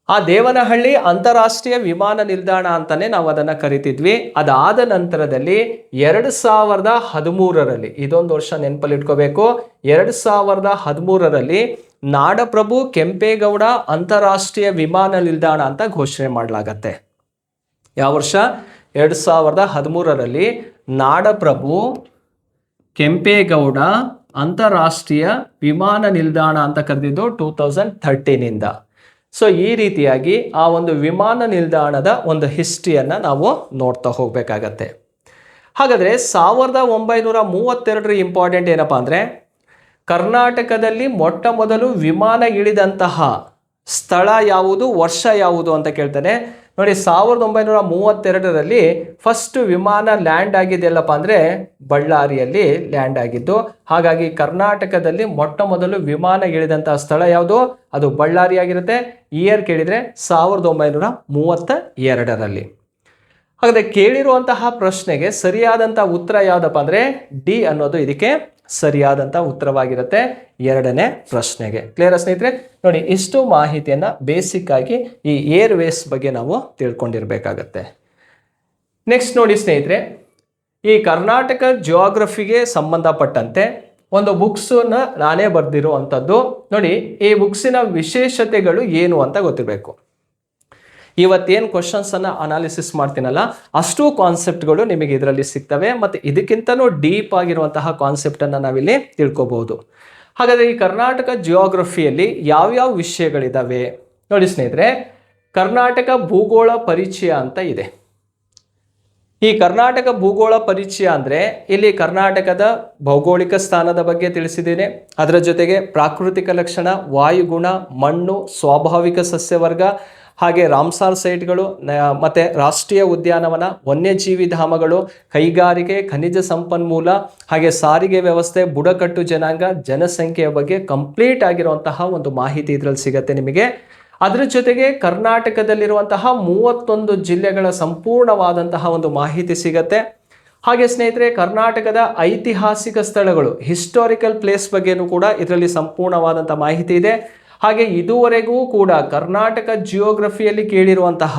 ಆ ದೇವನಹಳ್ಳಿ ಅಂತಾರಾಷ್ಟ್ರೀಯ ವಿಮಾನ ನಿಲ್ದಾಣ ಅಂತಲೇ ನಾವು ಅದನ್ನು ಕರಿತಿದ್ವಿ. ಅದಾದ ನಂತರದಲ್ಲಿ 2013ರಲ್ಲಿ, ಇದೊಂದು ವರ್ಷ ನೆನಪಲ್ಲಿ ಇಟ್ಕೋಬೇಕು, 2013ರಲ್ಲಿ ನಾಡಪ್ರಭು ಕೆಂಪೇಗೌಡ ಅಂತಾರಾಷ್ಟ್ರೀಯ ವಿಮಾನ ನಿಲ್ದಾಣ ಅಂತ ಘೋಷಣೆ ಮಾಡಲಾಗತ್ತೆ. ಯಾವ ವರ್ಷ? 2013ರಲ್ಲಿ ನಾಡಪ್ರಭು ಕೆಂಪೇಗೌಡ ಅಂತಾರಾಷ್ಟ್ರೀಯ ವಿಮಾನ ನಿಲ್ದಾಣ ಅಂತ ಕರೆದಿದ್ದು 2013ಇಂದ. ಸೊ ಈ ರೀತಿಯಾಗಿ ಆ ಒಂದು ವಿಮಾನ ನಿಲ್ದಾಣದ ಒಂದು ಹಿಸ್ಟ್ರಿಯನ್ನು ನಾವು ನೋಡ್ತಾ ಹೋಗಬೇಕಾಗತ್ತೆ. ಹಾಗಾದರೆ 1932 ಇಂಪಾರ್ಟೆಂಟ್ ಏನಪ್ಪ ಅಂದರೆ ಕರ್ನಾಟಕದಲ್ಲಿ ಮೊಟ್ಟ ಮೊದಲು ವಿಮಾನ ಇಳಿದಂತಹ ಸ್ಥಳ ಯಾವುದು, ವರ್ಷ ಯಾವುದು ಅಂತ ಕೇಳ್ತಾನೆ. ನೋಡಿ 1932ರಲ್ಲಿ ಫಸ್ಟ್ ವಿಮಾನ ಲ್ಯಾಂಡ್ ಆಗಿದೆಯಲ್ಲಪ್ಪ ಅಂದರೆ ಬಳ್ಳಾರಿಯಲ್ಲಿ ಲ್ಯಾಂಡ್ ಆಗಿದ್ದು. ಹಾಗಾಗಿ ಕರ್ನಾಟಕದಲ್ಲಿ ಮೊಟ್ಟ ಮೊದಲು ವಿಮಾನ ಇಳಿದಂತಹ ಸ್ಥಳ ಯಾವುದು? ಅದು ಬಳ್ಳಾರಿ ಆಗಿರುತ್ತೆ. ಇಯರ್ ಕೇಳಿದರೆ 1932ರಲ್ಲಿ. ಹಾಗಾದರೆ ಕೇಳಿರುವಂತಹ ಪ್ರಶ್ನೆಗೆ ಸರಿಯಾದಂಥ ಉತ್ತರ ಯಾವುದಪ್ಪ ಅಂದರೆ ಡಿ ಅನ್ನೋದು ಇದಕ್ಕೆ ಸರಿಯಾದಂಥ ಉತ್ತರವಾಗಿರುತ್ತೆ ಎರಡನೇ ಪ್ರಶ್ನೆಗೆ. ಕ್ಲಿಯರ್ ಸ್ನೇಹಿತರೆ? ನೋಡಿ ಇಷ್ಟು ಮಾಹಿತಿಯನ್ನು ಬೇಸಿಕ್ ಆಗಿ ಈ ಏರ್ವೇಸ್ ಬಗ್ಗೆ ನಾವು ತಿಳ್ಕೊಂಡಿರಬೇಕಾಗತ್ತೆ. ನೆಕ್ಸ್ಟ್ ನೋಡಿ ಸ್ನೇಹಿತರೆ, ಈ ಕರ್ನಾಟಕ ಜಿಯೋಗ್ರಫಿಗೆ ಸಂಬಂಧಪಟ್ಟಂತೆ ಒಂದು ಬುಕ್ಸನ್ನು ನಾನೇ ಬರೆದಿರುವಂಥದ್ದು. ನೋಡಿ ಈ ಬುಕ್ಸಿನ ವಿಶೇಷತೆಗಳು ಏನು ಅಂತ ಗೊತ್ತಿರಬೇಕು. ಇವತ್ತೇನು ಕ್ವಶನ್ಸನ್ನು ಅನಾಲಿಸಿಸ್ ಮಾಡ್ತೀನಲ್ಲ ಅಷ್ಟು ಕಾನ್ಸೆಪ್ಟ್ಗಳು ನಿಮಗೆ ಇದರಲ್ಲಿ ಸಿಗ್ತವೆ. ಮತ್ತು ಇದಕ್ಕಿಂತನೂ ಡೀಪ್ ಆಗಿರುವಂತಹ ಕಾನ್ಸೆಪ್ಟನ್ನು ನಾವಿಲ್ಲಿ ತಿಳ್ಕೊಬೋದು. ಹಾಗಾದರೆ ಈ ಕರ್ನಾಟಕ ಜಿಯೋಗ್ರಫಿಯಲ್ಲಿ ಯಾವ್ಯಾವ ವಿಷಯಗಳಿದ್ದಾವೆ ನೋಡಿ ಸ್ನೇಹಿತರೆ. ಕರ್ನಾಟಕ ಭೂಗೋಳ ಪರಿಚಯ ಅಂತ ಇದೆ. ಈ ಕರ್ನಾಟಕ ಭೂಗೋಳ ಪರಿಚಯ ಅಂದರೆ ಇಲ್ಲಿ ಕರ್ನಾಟಕದ ಭೌಗೋಳಿಕ ಸ್ಥಾನದ ಬಗ್ಗೆ ತಿಳಿಸಿದ್ದೇನೆ. ಅದರ ಜೊತೆಗೆ ಪ್ರಾಕೃತಿಕ ಲಕ್ಷಣ, ವಾಯುಗುಣ, ಮಣ್ಣು, ಸ್ವಾಭಾವಿಕ ಸಸ್ಯವರ್ಗ, ಹಾಗೆ ರಾಮ್ಸಾರ್ ಸೈಟ್ಗಳು, ಮತ್ತು ರಾಷ್ಟ್ರೀಯ ಉದ್ಯಾನವನ, ವನ್ಯಜೀವಿ ಧಾಮಗಳು, ಕೈಗಾರಿಕೆ, ಖನಿಜ ಸಂಪನ್ಮೂಲ, ಹಾಗೆ ಸಾರಿಗೆ ವ್ಯವಸ್ಥೆ, ಬುಡಕಟ್ಟು ಜನಾಂಗ, ಜನಸಂಖ್ಯೆಯ ಬಗ್ಗೆ ಕಂಪ್ಲೀಟ್ ಆಗಿರುವಂತಹ ಒಂದು ಮಾಹಿತಿ ಇದರಲ್ಲಿ ಸಿಗುತ್ತೆ ನಿಮಗೆ. ಅದರ ಜೊತೆಗೆ ಕರ್ನಾಟಕದಲ್ಲಿರುವಂತಹ 31 ಜಿಲ್ಲೆಗಳ ಸಂಪೂರ್ಣವಾದಂತಹ ಒಂದು ಮಾಹಿತಿ ಸಿಗತ್ತೆ. ಹಾಗೆ ಸ್ನೇಹಿತರೆ ಕರ್ನಾಟಕದ ಐತಿಹಾಸಿಕ ಸ್ಥಳಗಳು, ಹಿಸ್ಟಾರಿಕಲ್ ಪ್ಲೇಸ್ ಬಗ್ಗೆನೂ ಕೂಡ ಇದರಲ್ಲಿ ಸಂಪೂರ್ಣವಾದಂಥ ಮಾಹಿತಿ ಇದೆ. ಹಾಗೆ ಇದುವರೆಗೂ ಕೂಡ ಕರ್ನಾಟಕ ಜಿಯೋಗ್ರಫಿಯಲ್ಲಿ ಕೇಳಿರುವಂತಹ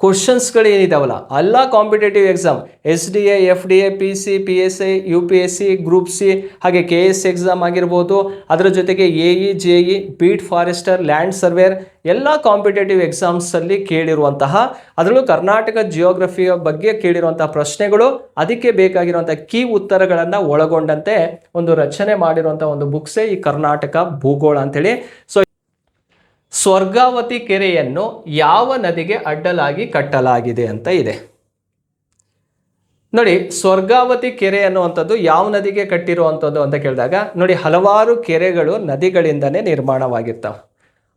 ಕ್ವಶನ್ಸ್ಗಳು ಏನಿದಾವಲ್ಲ ಎಲ್ಲ competitive exam SDA FDA PC PSI UPSC group C ಹಾಗೆ KS ಎಕ್ಸಾಮ್ ಆಗಿರ್ಬೋದು, ಅದರ ಜೊತೆಗೆ AE JE beat forester land surveyor ಎಲ್ಲ ಕಾಂಪಿಟೇಟಿವ್ ಎಕ್ಸಾಮ್ಸಲ್ಲಿ ಕೇಳಿರುವಂತಹ, ಅದರಲ್ಲೂ ಕರ್ನಾಟಕ ಜಿಯೋಗ್ರಫಿಯ ಬಗ್ಗೆ ಕೇಳಿರುವಂತಹ ಪ್ರಶ್ನೆಗಳು, ಅದಕ್ಕೆ ಬೇಕಾಗಿರುವಂಥ ಕೀ ಉತ್ತರಗಳನ್ನು ಒಳಗೊಂಡಂತೆ ಒಂದು ರಚನೆ ಮಾಡಿರುವಂಥ ಒಂದು ಬುಕ್ಸೇ ಈ ಕರ್ನಾಟಕ ಭೂಗೋಳ ಅಂತೇಳಿ. ಸೊ ಸ್ವರ್ಗಾವತಿ ಕೆರೆಯನ್ನು ಯಾವ ನದಿಗೆ ಅಡ್ಡಲಾಗಿ ಕಟ್ಟಲಾಗಿದೆ ಅಂತ ಇದೆ ನೋಡಿ. ಸ್ವರ್ಗಾವತಿ ಕೆರೆ ಅನ್ನುವಂಥದ್ದು ಯಾವ ನದಿಗೆ ಕಟ್ಟಿರುವಂಥದ್ದು ಅಂತ ಕೇಳಿದಾಗ ನೋಡಿ, ಹಲವಾರು ಕೆರೆಗಳು ನದಿಗಳಿಂದನೇ ನಿರ್ಮಾಣವಾಗಿರ್ತವೆ.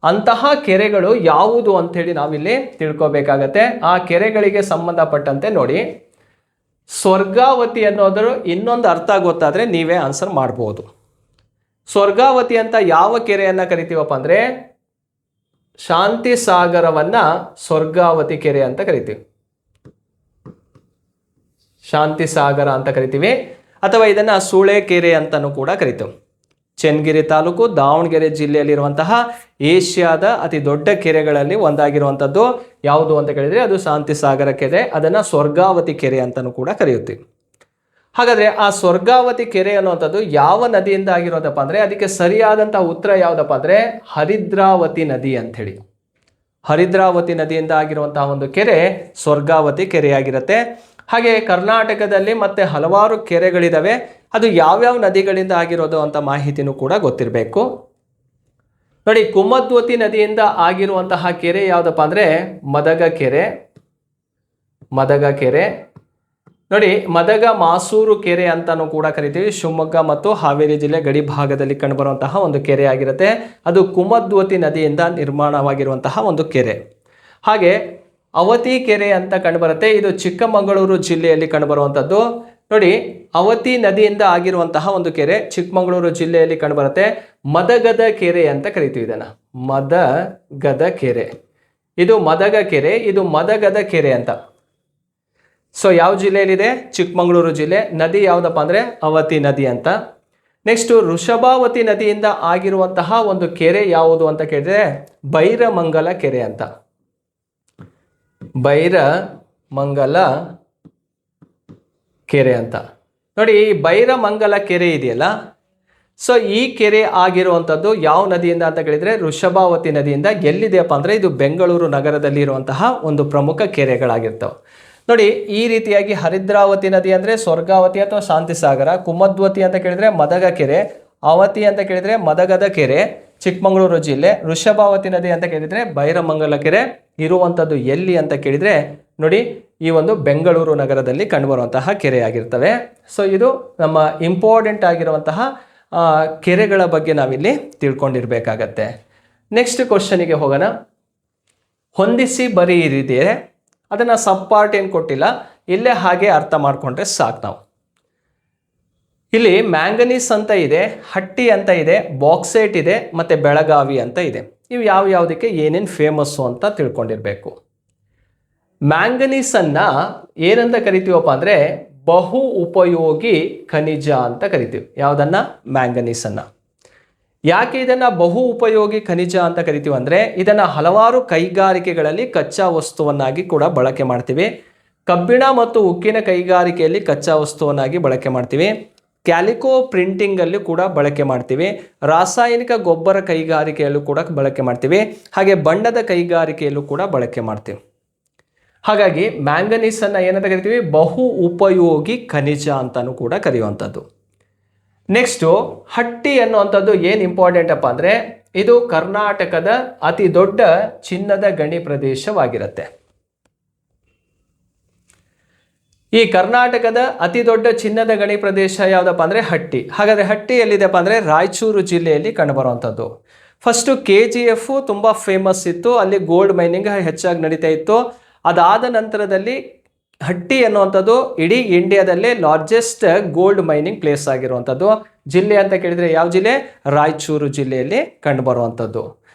ಅಂತಹ ಕೆರೆಗಳು ಯಾವುದು ಅಂಥೇಳಿ ನಾವಿಲ್ಲಿ ತಿಳ್ಕೊಬೇಕಾಗತ್ತೆ. ಆ ಕೆರೆಗಳಿಗೆ ಸಂಬಂಧಪಟ್ಟಂತೆ ನೋಡಿ, ಸ್ವರ್ಗಾವತಿ ಅನ್ನೋದ್ರ ಇನ್ನೊಂದು ಅರ್ಥ ಗೊತ್ತಾದರೆ ನೀವೇ ಆನ್ಸರ್ ಮಾಡ್ಬೋದು. ಸ್ವರ್ಗಾವತಿ ಅಂತ ಯಾವ ಕೆರೆಯನ್ನು ಕರಿತೀವಪ್ಪ ಅಂದರೆ, ಶಾಂತಿ ಸಾಗರವನ್ನ ಸ್ವರ್ಗಾವತಿ ಕೆರೆ ಅಂತ ಕರಿತೀವಿ, ಶಾಂತಿ ಸಾಗರ ಅಂತ ಕರಿತೀವಿ. ಅಥವಾ ಇದನ್ನ ಸೂಳೆ ಕೆರೆ ಅಂತಲೂ ಕೂಡ ಕರಿತೀವಿ. ಚನ್ನಗಿರಿ ತಾಲೂಕು ದಾವಣಗೆರೆ ಜಿಲ್ಲೆಯಲ್ಲಿರುವಂತಹ ಏಷ್ಯಾದ ಅತಿ ದೊಡ್ಡ ಕೆರೆಗಳಲ್ಲಿ ಒಂದಾಗಿರುವಂಥದ್ದು ಯಾವುದು ಅಂತ ಕೇಳಿದರೆ ಅದು ಶಾಂತಿ ಸಾಗರ ಕೆರೆ. ಅದನ್ನು ಸ್ವರ್ಗಾವತಿ ಕೆರೆ ಅಂತಲೂ ಕೂಡ ಕರೆಯುತ್ತೀವಿ. ಹಾಗಾದರೆ ಆ ಸ್ವರ್ಗಾವತಿ ಕೆರೆ ಅನ್ನುವಂಥದ್ದು ಯಾವ ನದಿಯಿಂದ ಆಗಿರೋದಪ್ಪ ಅಂದರೆ, ಅದಕ್ಕೆ ಸರಿಯಾದಂಥ ಉತ್ತರ ಯಾವುದಪ್ಪ ಅಂದರೆ ಹರಿದ್ರಾವತಿ ನದಿ ಅಂಥೇಳಿ. ಹರಿದ್ರಾವತಿ ನದಿಯಿಂದ ಆಗಿರುವಂತಹ ಒಂದು ಕೆರೆ ಸ್ವರ್ಗಾವತಿ ಕೆರೆಯಾಗಿರುತ್ತೆ. ಹಾಗೆ ಕರ್ನಾಟಕದಲ್ಲಿ ಮತ್ತೆ ಹಲವಾರು ಕೆರೆಗಳಿದ್ದಾವೆ. ಅದು ಯಾವ್ಯಾವ ನದಿಗಳಿಂದ ಆಗಿರೋದು ಅಂತ ಮಾಹಿತಿನೂ ಕೂಡ ಗೊತ್ತಿರಬೇಕು. ನೋಡಿ, ಕುಮದ್ವತಿ ನದಿಯಿಂದ ಆಗಿರುವಂತಹ ಕೆರೆ ಯಾವುದಪ್ಪ ಅಂದರೆ ಮದಗ ಕೆರೆ. ಮದಗ ಕೆರೆ ನೋಡಿ, ಮದಗ ಮಾಸೂರು ಕೆರೆ ಅಂತಾನೂ ಕೂಡ ಕರಿತೀವಿ. ಶಿವಮೊಗ್ಗ ಮತ್ತು ಹಾವೇರಿ ಜಿಲ್ಲೆ ಗಡಿ ಭಾಗದಲ್ಲಿ ಕಂಡುಬರುವಂತಹ ಒಂದು ಕೆರೆ ಆಗಿರುತ್ತೆ. ಅದು ಕುಮದ್ವತಿ ನದಿಯಿಂದ ನಿರ್ಮಾಣವಾಗಿರುವಂತಹ ಒಂದು ಕೆರೆ. ಹಾಗೆ ಅವತಿ ಕೆರೆ ಅಂತ ಕಂಡುಬರುತ್ತೆ. ಇದು ಚಿಕ್ಕಮಗಳೂರು ಜಿಲ್ಲೆಯಲ್ಲಿ ಕಂಡುಬರುವಂಥದ್ದು. ನೋಡಿ, ಅವತಿ ನದಿಯಿಂದ ಆಗಿರುವಂತಹ ಒಂದು ಕೆರೆ ಚಿಕ್ಕಮಗಳೂರು ಜಿಲ್ಲೆಯಲ್ಲಿ ಕಂಡುಬರುತ್ತೆ. ಮದಗದ ಕೆರೆ ಅಂತ ಕರಿತೀವಿ ಇದನ್ನು, ಮದಗದ ಕೆರೆ. ಇದು ಮದಗ ಕೆರೆ, ಇದು ಮದಗದ ಕೆರೆ ಅಂತ. ಸೊ ಯಾವ ಜಿಲ್ಲೆಯಲ್ಲಿದೆ? ಚಿಕ್ಕಮಗಳೂರು ಜಿಲ್ಲೆ. ನದಿ ಯಾವುದಪ್ಪ ಅಂದರೆ ಅವತಿ ನದಿ ಅಂತ. ನೆಕ್ಸ್ಟು ವೃಷಭಾವತಿ ನದಿಯಿಂದ ಆಗಿರುವಂತಹ ಒಂದು ಕೆರೆ ಯಾವುದು ಅಂತ ಕೇಳಿದ್ರೆ ಬೈರಮಂಗಲ ಕೆರೆ ಅಂತ. ಬೈರಮಂಗಲ ಕೆರೆ ಅಂತ. ನೋಡಿ, ಈ ಬೈರಮಂಗಲ ಕೆರೆ ಇದೆಯಲ್ಲ, ಸೊ ಈ ಕೆರೆ ಆಗಿರುವಂಥದ್ದು ಯಾವ ನದಿಯಿಂದ ಅಂತ ಕೇಳಿದರೆ ವೃಷಭಾವತಿ ನದಿಯಿಂದ. ಎಲ್ಲಿದೆಯಪ್ಪ ಅಂದರೆ ಇದು ಬೆಂಗಳೂರು ನಗರದಲ್ಲಿ ಇರುವಂತಹ ಒಂದು ಪ್ರಮುಖ ಕೆರೆಗಳಾಗಿರ್ತವೆ. ನೋಡಿ, ಈ ರೀತಿಯಾಗಿ ಹರಿದ್ರಾವತಿ ನದಿ ಅಂದರೆ ಸ್ವರ್ಗಾವತಿ ಅಥವಾ ಶಾಂತಿ ಸಾಗರ, ಕುಮದ್ವತಿ ಅಂತ ಕೇಳಿದರೆ ಮದಗ ಕೆರೆ, ಅವತಿ ಅಂತ ಕೇಳಿದರೆ ಮದಗದ ಕೆರೆ ಚಿಕ್ಕಮಗಳೂರು ಜಿಲ್ಲೆ, ವೃಷಭಾವತಿ ನದಿ ಅಂತ ಕೇಳಿದರೆ ಬೈರಮಂಗಲ ಕೆರೆ ಇರುವಂಥದ್ದು ಎಲ್ಲಿ ಅಂತ ಕೇಳಿದರೆ ನೋಡಿ, ಈ ಒಂದು ಬೆಂಗಳೂರು ನಗರದಲ್ಲಿ ಕಂಡುಬರುವಂತಹ ಕೆರೆಯಾಗಿರ್ತವೆ. ಸೊ ಇದು ನಮ್ಮ ಇಂಪಾರ್ಟೆಂಟ್ ಆಗಿರುವಂತಹ ಕೆರೆಗಳ ಬಗ್ಗೆ ನಾವಿಲ್ಲಿ ತಿಳ್ಕೊಂಡಿರ್ಬೇಕಾಗತ್ತೆ. ನೆಕ್ಸ್ಟ್ ಕ್ವಶನಿಗೆ ಹೋಗೋಣ. ಹೊಂದಿಸಿ ಬರೀರಿದೆ, ಅದನ್ನು ಸಬ್ ಪಾರ್ಟ್ ಏನು ಕೊಟ್ಟಿಲ್ಲ, ಇಲ್ಲೇ ಹಾಗೆ ಅರ್ಥ ಮಾಡಿಕೊಂಡ್ರೆ ಸಾಕು ನಾವು. ಇಲ್ಲಿ ಮ್ಯಾಂಗನೀಸ್ ಅಂತ ಇದೆ, ಹಟ್ಟಿ ಅಂತ ಇದೆ, ಬಾಕ್ಸೈಟ್ ಇದೆ, ಮತ್ತು ಬೆಳಗಾವಿ ಅಂತ ಇದೆ. ಇವು ಯಾವುದಕ್ಕೆ ಏನೇನು ಫೇಮಸ್ಸು ಅಂತ ತಿಳ್ಕೊಂಡಿರಬೇಕು. ಮ್ಯಾಂಗನೀಸನ್ನು ಏನಂತ ಕರಿತೀವಪ್ಪ ಅಂದರೆ ಬಹು ಉಪಯೋಗಿ ಖನಿಜ ಅಂತ ಕರಿತೀವಿ. ಯಾವುದನ್ನು? ಮ್ಯಾಂಗನೀಸನ್ನು. ಯಾಕೆ ಇದನ್ನು ಬಹು ಉಪಯೋಗಿ ಖನಿಜ ಅಂತ ಕರಿತೀವಿ ಅಂದರೆ ಇದನ್ನು ಹಲವಾರು ಕೈಗಾರಿಕೆಗಳಲ್ಲಿ ಕಚ್ಚಾ ವಸ್ತುವನ್ನಾಗಿ ಕೂಡ ಬಳಕೆ ಮಾಡ್ತೀವಿ. ಕಬ್ಬಿಣ ಮತ್ತು ಉಕ್ಕಿನ ಕೈಗಾರಿಕೆಯಲ್ಲಿ ಕಚ್ಚಾ ವಸ್ತುವನ್ನಾಗಿ ಬಳಕೆ ಮಾಡ್ತೀವಿ. ಕ್ಯಾಲಿಕೋ ಪ್ರಿಂಟಿಂಗಲ್ಲಿ ಕೂಡ ಬಳಕೆ ಮಾಡ್ತೀವಿ. ರಾಸಾಯನಿಕ ಗೊಬ್ಬರ ಕೈಗಾರಿಕೆಯಲ್ಲೂ ಕೂಡ ಬಳಕೆ ಮಾಡ್ತೀವಿ. ಹಾಗೆ ಬಣ್ಣದ ಕೈಗಾರಿಕೆಯಲ್ಲೂ ಕೂಡ ಬಳಕೆ ಮಾಡ್ತೀವಿ. ಹಾಗಾಗಿ ಮ್ಯಾಂಗನೀಸನ್ನು ಏನಂತ ಕರಿತೀವಿ? ಬಹು ಉಪಯೋಗಿ ಖನಿಜ ಅಂತಲೂ ಕೂಡ ಕರೆಯುವಂಥದ್ದು. ನೆಕ್ಸ್ಟು ಹಟ್ಟಿ ಅನ್ನುವಂಥದ್ದು ಏನು ಇಂಪಾರ್ಟೆಂಟ್ ಅಪ್ಪ ಅಂದರೆ ಇದು ಕರ್ನಾಟಕದ ಅತಿ ದೊಡ್ಡ ಚಿನ್ನದ ಗಣಿ ಪ್ರದೇಶವಾಗಿರುತ್ತೆ. ಈ ಕರ್ನಾಟಕದ ಅತಿ ದೊಡ್ಡ ಚಿನ್ನದ ಗಣಿ ಪ್ರದೇಶ ಯಾವುದಪ್ಪ ಅಂದರೆ ಹಟ್ಟಿ. ಹಾಗಾದರೆ ಹಟ್ಟಿ ಎಲ್ಲಿದೆಪ್ಪ ಅಂದರೆ ರಾಯಚೂರು ಜಿಲ್ಲೆಯಲ್ಲಿ ಕಂಡುಬರುವಂಥದ್ದು. ಫಸ್ಟು KGF ತುಂಬ ಫೇಮಸ್ ಇತ್ತು, ಅಲ್ಲಿ ಗೋಲ್ಡ್ ಮೈನಿಂಗ್ ಹೆಚ್ಚಾಗಿ ನಡೀತಾ ಇತ್ತು. ಅದಾದ ನಂತರದಲ್ಲಿ ಹಟ್ಟಿ ಅನ್ನುವಂಥದ್ದು ಇಡೀ ಇಂಡಿಯಾದಲ್ಲೇ ಲಾರ್ಜೆಸ್ಟ್ ಗೋಲ್ಡ್ ಮೈನಿಂಗ್ ಪ್ಲೇಸ್ ಆಗಿರುವಂಥದ್ದು. ಜಿಲ್ಲೆ ಅಂತ ಕೇಳಿದರೆ ಯಾವ ಜಿಲ್ಲೆ? ರಾಯಚೂರು ಜಿಲ್ಲೆಯಲ್ಲಿ ಕಂಡುಬರುವಂಥದ್ದು.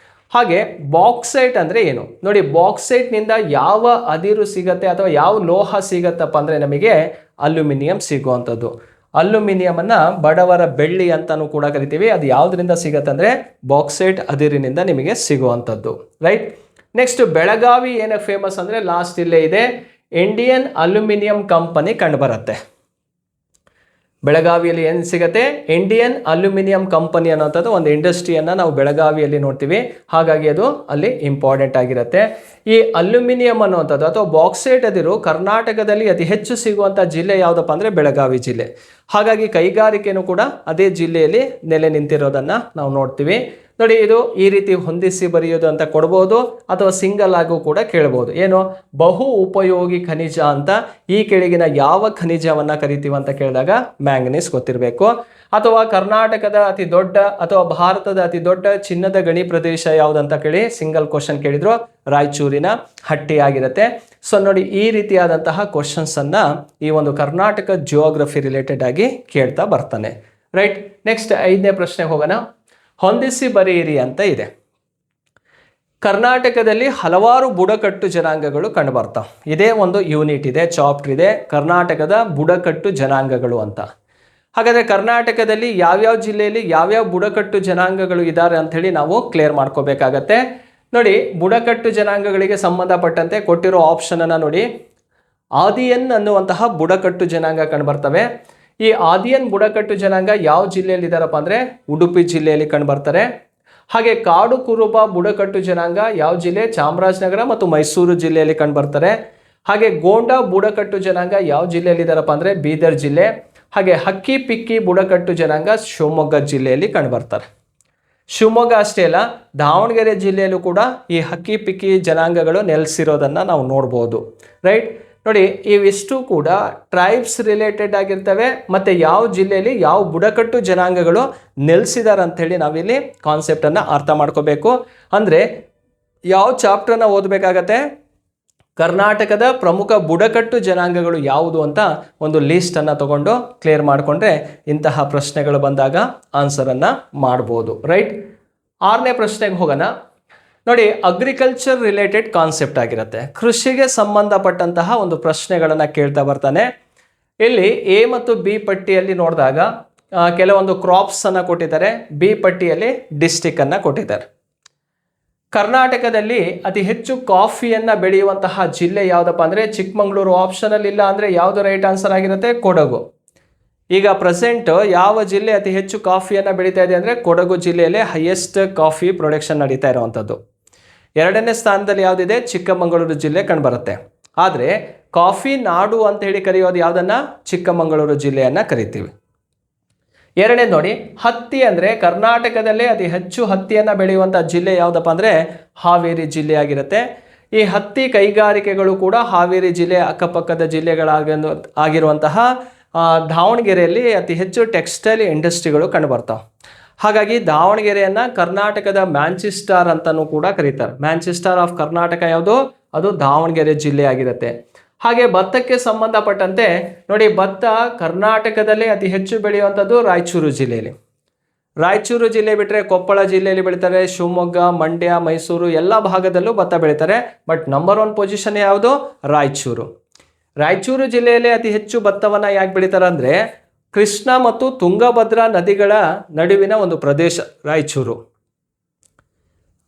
ಹಾಗೆ ಬಾಕ್ಸೈಟ್ ಅಂದರೆ ಏನು ನೋಡಿ, ಬಾಕ್ಸೈಟ್ನಿಂದ ಯಾವ ಅದಿರು ಸಿಗತ್ತೆ ಅಥವಾ ಯಾವ ಲೋಹ ಸಿಗತ್ತಪ್ಪ ಅಂದರೆ ನಮಗೆ ಅಲ್ಯೂಮಿನಿಯಂ ಸಿಗುವಂಥದ್ದು. ಅಲ್ಯೂಮಿನಿಯಮನ್ನು ಬಡವರ ಬೆಳ್ಳಿ ಅಂತಲೂ ಕೂಡ ಕರಿತೀವಿ. ಅದು ಯಾವುದರಿಂದ ಸಿಗತ್ತೆ ಅಂದರೆ ಬಾಕ್ಸೈಟ್ ಅದಿರಿನಿಂದ ನಿಮಗೆ ಸಿಗುವಂಥದ್ದು, ರೈಟ್. ನೆಕ್ಸ್ಟ್ ಬೆಳಗಾವಿ ಏನಕ್ಕೆ ಫೇಮಸ್ ಅಂದರೆ ಲಾಸ್ಟ್ ಇಲ್ಲೇ ಇದೆ, ಇಂಡಿಯನ್ ಅಲ್ಯೂಮಿನಿಯಂ ಕಂಪನಿ ಕಂಡುಬರುತ್ತೆ. ಬೆಳಗಾವಿಯಲ್ಲಿ ಏನು ಸಿಗುತ್ತೆ, ಇಂಡಿಯನ್ ಅಲ್ಯೂಮಿನಿಯಂ ಕಂಪನಿ ಅನ್ನೋಂಥದ್ದು ಒಂದು ಇಂಡಸ್ಟ್ರಿಯನ್ನು ನಾವು ಬೆಳಗಾವಿಯಲ್ಲಿ ನೋಡ್ತೀವಿ. ಹಾಗಾಗಿ ಅದು ಅಲ್ಲಿ ಇಂಪಾರ್ಟೆಂಟ್ ಆಗಿರುತ್ತೆ. ಈ ಅಲ್ಯೂಮಿನಿಯಂ ಅನ್ನುವಂಥದ್ದು ಅಥವಾ ಬಾಕ್ಸೈಟ್ ಅದಿರು ಕರ್ನಾಟಕದಲ್ಲಿ ಅತಿ ಹೆಚ್ಚು ಸಿಗುವಂಥ ಜಿಲ್ಲೆ ಯಾವುದಪ್ಪ ಅಂದರೆ ಬೆಳಗಾವಿ ಜಿಲ್ಲೆ. ಹಾಗಾಗಿ ಕೈಗಾರಿಕೆನೂ ಕೂಡ ಅದೇ ಜಿಲ್ಲೆಯಲ್ಲಿ ನೆಲೆ ನಿಂತಿರೋದನ್ನು ನಾವು ನೋಡ್ತೀವಿ. ನೋಡಿ, ಇದು ಈ ರೀತಿ ಹೊಂದಿಸಿ ಬರೆಯೋದು ಅಂತ ಕೊಡ್ಬೋದು ಅಥವಾ ಸಿಂಗಲ್ ಆಗು ಕೂಡ ಕೇಳ್ಬೋದು. ಏನು, ಬಹು ಉಪಯೋಗಿ ಖನಿಜ ಅಂತ ಈ ಕೆಳಗಿನ ಯಾವ ಖನಿಜವನ್ನು ಕರಿತೀವಿ ಅಂತ ಕೇಳಿದಾಗ ಮ್ಯಾಂಗನೀಸ್ ಗೊತ್ತಿರಬೇಕು. ಅಥವಾ ಕರ್ನಾಟಕದ ಅತಿ ದೊಡ್ಡ ಅಥವಾ ಭಾರತದ ಅತಿ ದೊಡ್ಡ ಚಿನ್ನದ ಗಣಿ ಪ್ರದೇಶ ಯಾವುದಂತ ಕೇಳಿ ಸಿಂಗಲ್ ಕ್ವಶನ್ ಕೇಳಿದ್ರು, ರಾಯಚೂರಿನ ಹಟ್ಟಿ ಆಗಿರುತ್ತೆ. ಸೊ ನೋಡಿ, ಈ ರೀತಿಯಾದಂತಹ ಕ್ವಶನ್ಸನ್ನು ಈ ಒಂದು ಕರ್ನಾಟಕ ಜಿಯೋಗ್ರಫಿ ರಿಲೇಟೆಡ್ ಆಗಿ ಕೇಳ್ತಾ ಬರ್ತಾನೆ. ರೈಟ್, ನೆಕ್ಸ್ಟ್ 5ನೇ ಪ್ರಶ್ನೆಗೆ ಹೋಗೋಣ. ಹೊಂದಿಸಿ ಬರೆಯಿರಿ ಅಂತ ಇದೆ. ಕರ್ನಾಟಕದಲ್ಲಿ ಹಲವಾರು ಬುಡಕಟ್ಟು ಜನಾಂಗಗಳು ಕಂಡುಬರ್ತಾವೆ. ಇದೇ ಒಂದು ಯೂನಿಟ್ ಇದೆ, ಚಾಪ್ಟರ್ ಇದೆ, ಕರ್ನಾಟಕದ ಬುಡಕಟ್ಟು ಜನಾಂಗಗಳು ಅಂತ. ಹಾಗಾದರೆ ಕರ್ನಾಟಕದಲ್ಲಿ ಯಾವ್ಯಾವ ಜಿಲ್ಲೆಯಲ್ಲಿ ಯಾವ್ಯಾವ ಬುಡಕಟ್ಟು ಜನಾಂಗಗಳು ಇದ್ದಾರೆ ಅಂಥೇಳಿ ನಾವು ಕ್ಲಿಯರ್ ಮಾಡ್ಕೋಬೇಕಾಗತ್ತೆ. ನೋಡಿ, ಬುಡಕಟ್ಟು ಜನಾಂಗಗಳಿಗೆ ಸಂಬಂಧಪಟ್ಟಂತೆ ಕೊಟ್ಟಿರೋ ಆಪ್ಷನನ್ನು ನೋಡಿ. ಆದಿಯನ್ ಅನ್ನುವಂತಹ ಬುಡಕಟ್ಟು ಜನಾಂಗ ಕಂಡುಬರ್ತವೆ. ಈ ಆದಿಯನ್ ಬುಡಕಟ್ಟು ಜನಾಂಗ ಯಾವ ಜಿಲ್ಲೆಯಲ್ಲಿ ಇದ್ದಾರಪ್ಪ ಅಂದರೆ ಉಡುಪಿ ಜಿಲ್ಲೆಯಲ್ಲಿ ಕಂಡುಬರ್ತಾರೆ. ಹಾಗೆ ಕಾಡು ಕುರುಬ ಬುಡಕಟ್ಟು ಜನಾಂಗ ಯಾವ ಜಿಲ್ಲೆ, ಚಾಮರಾಜನಗರ ಮತ್ತು ಮೈಸೂರು ಜಿಲ್ಲೆಯಲ್ಲಿ ಕಂಡುಬರ್ತಾರೆ. ಹಾಗೆ ಗೋಂಡ ಬುಡಕಟ್ಟು ಜನಾಂಗ ಯಾವ ಜಿಲ್ಲೆಯಲ್ಲಿ ಇದ್ದಾರಪ್ಪ ಅಂದರೆ ಬೀದರ್ ಜಿಲ್ಲೆ. ಹಾಗೆ ಹಕ್ಕಿ ಪಿಕ್ಕಿ ಬುಡಕಟ್ಟು ಜನಾಂಗ ಶಿವಮೊಗ್ಗ ಜಿಲ್ಲೆಯಲ್ಲಿ ಕಂಡುಬರ್ತಾರೆ. ಶಿವಮೊಗ್ಗ ಅಷ್ಟೇ ಅಲ್ಲ, ದಾವಣಗೆರೆ ಜಿಲ್ಲೆಯಲ್ಲೂ ಕೂಡ ಈ ಹಕ್ಕಿ ಪಿಕ್ಕಿ ಜನಾಂಗಗಳು ನೆಲೆಸಿರೋದನ್ನು ನಾವು ನೋಡ್ಬೋದು. ರೈಟ್, ನೋಡಿ, ಇವಿಷ್ಟು ಕೂಡ ಟ್ರೈಬ್ಸ್ ರಿಲೇಟೆಡ್ ಆಗಿರ್ತವೆ ಮತ್ತು ಯಾವ ಜಿಲ್ಲೆಯಲ್ಲಿ ಯಾವ ಬುಡಕಟ್ಟು ಜನಾಂಗಗಳು ನೆಲೆಸಿದ್ದಾರೆ ಅಂಥೇಳಿ ನಾವಿಲ್ಲಿ ಕಾನ್ಸೆಪ್ಟನ್ನು ಅರ್ಥ ಮಾಡ್ಕೋಬೇಕು. ಅಂದರೆ ಯಾವ ಚಾಪ್ಟರ್ನ ಓದಬೇಕಾಗತ್ತೆ, ಕರ್ನಾಟಕದ ಪ್ರಮುಖ ಬುಡಕಟ್ಟು ಜನಾಂಗಗಳು ಯಾವುದು ಅಂತ ಒಂದು ಲೀಸ್ಟನ್ನು ತಗೊಂಡು ಕ್ಲಿಯರ್ ಮಾಡಿಕೊಂಡ್ರೆ ಇಂತಹ ಪ್ರಶ್ನೆಗಳು ಬಂದಾಗ ಆನ್ಸರನ್ನು ಮಾಡ್ಬೋದು. ರೈಟ್, 6ನೇ ಪ್ರಶ್ನೆಗೆ ಹೋಗೋಣ. ನೋಡಿ, ಅಗ್ರಿಕಲ್ಚರ್ ರಿಲೇಟೆಡ್ ಕಾನ್ಸೆಪ್ಟ್ ಆಗಿರುತ್ತೆ. ಕೃಷಿಗೆ ಸಂಬಂಧಪಟ್ಟಂತಹ ಒಂದು ಪ್ರಶ್ನೆಗಳನ್ನು ಕೇಳ್ತಾ ಬರ್ತಾನೆ. ಇಲ್ಲಿ ಎ ಮತ್ತು ಬಿ ಪಟ್ಟಿಯಲ್ಲಿ ನೋಡಿದಾಗ ಕೆಲವೊಂದು ಕ್ರಾಪ್ಸನ್ನು ಕೊಟ್ಟಿದ್ದಾರೆ, ಬಿ ಪಟ್ಟಿಯಲ್ಲಿ ಡಿಸ್ಟಿಕ್ಕನ್ನು ಕೊಟ್ಟಿದ್ದಾರೆ. ಕರ್ನಾಟಕದಲ್ಲಿ ಅತಿ ಹೆಚ್ಚು ಕಾಫಿಯನ್ನು ಬೆಳೆಯುವಂತಹ ಜಿಲ್ಲೆ ಯಾವುದಪ್ಪ ಅಂದರೆ ಚಿಕ್ಕಮಗಳೂರು. ಆಪ್ಷನಲ್ಲಿ ಇಲ್ಲ ಅಂದರೆ ಯಾವುದು ರೈಟ್ ಆನ್ಸರ್ ಆಗಿರುತ್ತೆ, ಕೊಡಗು. ಈಗ ಪ್ರೆಸೆಂಟ್ ಯಾವ ಜಿಲ್ಲೆ ಅತಿ ಹೆಚ್ಚು ಕಾಫಿಯನ್ನು ಬೆಳೀತಾ ಇದೆ ಅಂದರೆ ಕೊಡಗು ಜಿಲ್ಲೆಯಲ್ಲಿ ಹೈಯೆಸ್ಟ್ ಕಾಫಿ ಪ್ರೊಡಕ್ಷನ್ ನಡೀತಾ ಇರುವಂಥದ್ದು. 2ನೇ ಸ್ಥಾನದಲ್ಲಿ ಯಾವುದಿದೆ, ಚಿಕ್ಕಮಗಳೂರು ಜಿಲ್ಲೆ ಕಂಡುಬರುತ್ತೆ. ಆದರೆ ಕಾಫಿ ನಾಡು ಅಂತ ಹೇಳಿ ಕರೆಯೋದು ಯಾವುದನ್ನು, ಚಿಕ್ಕಮಗಳೂರು ಜಿಲ್ಲೆಯನ್ನು ಕರಿತೀವಿ. 2ನೇದು ನೋಡಿ, ಹತ್ತಿ ಅಂದರೆ ಕರ್ನಾಟಕದಲ್ಲೇ ಅತಿ ಹೆಚ್ಚು ಹತ್ತಿಯನ್ನು ಬೆಳೆಯುವಂಥ ಜಿಲ್ಲೆ ಯಾವುದಪ್ಪ ಅಂದರೆ ಹಾವೇರಿ ಜಿಲ್ಲೆ ಆಗಿರುತ್ತೆ. ಈ ಹತ್ತಿ ಕೈಗಾರಿಕೆಗಳು ಕೂಡ ಹಾವೇರಿ ಜಿಲ್ಲೆ ಅಕ್ಕಪಕ್ಕದ ಆಗಿರುವಂತಹ ದಾವಣಗೆರೆಯಲ್ಲಿ ಅತಿ ಹೆಚ್ಚು ಟೆಕ್ಸ್ಟೈಲ್ ಇಂಡಸ್ಟ್ರಿಗಳು ಕಂಡುಬರ್ತಾವೆ. ಹಾಗಾಗಿ ದಾವಣಗೆರೆಯನ್ನು ಕರ್ನಾಟಕದ ಮ್ಯಾಂಚೆಸ್ಟರ್ ಅಂತಲೂ ಕೂಡ ಕರೀತಾರೆ. ಮ್ಯಾಂಚೆಸ್ಟರ್ ಆಫ್ ಕರ್ನಾಟಕ ಯಾವುದು, ಅದು ದಾವಣಗೆರೆ ಜಿಲ್ಲೆ ಆಗಿರುತ್ತೆ. ಹಾಗೆ ಭತ್ತಕ್ಕೆ ಸಂಬಂಧಪಟ್ಟಂತೆ ನೋಡಿ, ಭತ್ತ ಕರ್ನಾಟಕದಲ್ಲೇ ಅತಿ ಹೆಚ್ಚು ಬೆಳೆಯುವಂಥದ್ದು ರಾಯಚೂರು ಜಿಲ್ಲೆಯಲ್ಲಿ. ರಾಯಚೂರು ಜಿಲ್ಲೆ ಬಿಟ್ಟರೆ ಕೊಪ್ಪಳ ಜಿಲ್ಲೆಯಲ್ಲಿ ಬೆಳೀತಾರೆ, ಶಿವಮೊಗ್ಗ, ಮಂಡ್ಯ, ಮೈಸೂರು ಎಲ್ಲ ಭಾಗದಲ್ಲೂ ಭತ್ತ ಬೆಳೀತಾರೆ. ಬಟ್ ನಂಬರ್ 1 ಪೊಸಿಷನ್ ಯಾವುದು, ರಾಯಚೂರು. ರಾಯಚೂರು ಜಿಲ್ಲೆಯಲ್ಲಿ ಅತಿ ಹೆಚ್ಚು ಭತ್ತವನ್ನು ಯಾಕೆ ಬೆಳೀತಾರೆ ಅಂದರೆ ಕೃಷ್ಣ ಮತ್ತು ತುಂಗಭದ್ರಾ ನದಿಗಳ ನಡುವಿನ ಒಂದು ಪ್ರದೇಶ ರಾಯಚೂರು.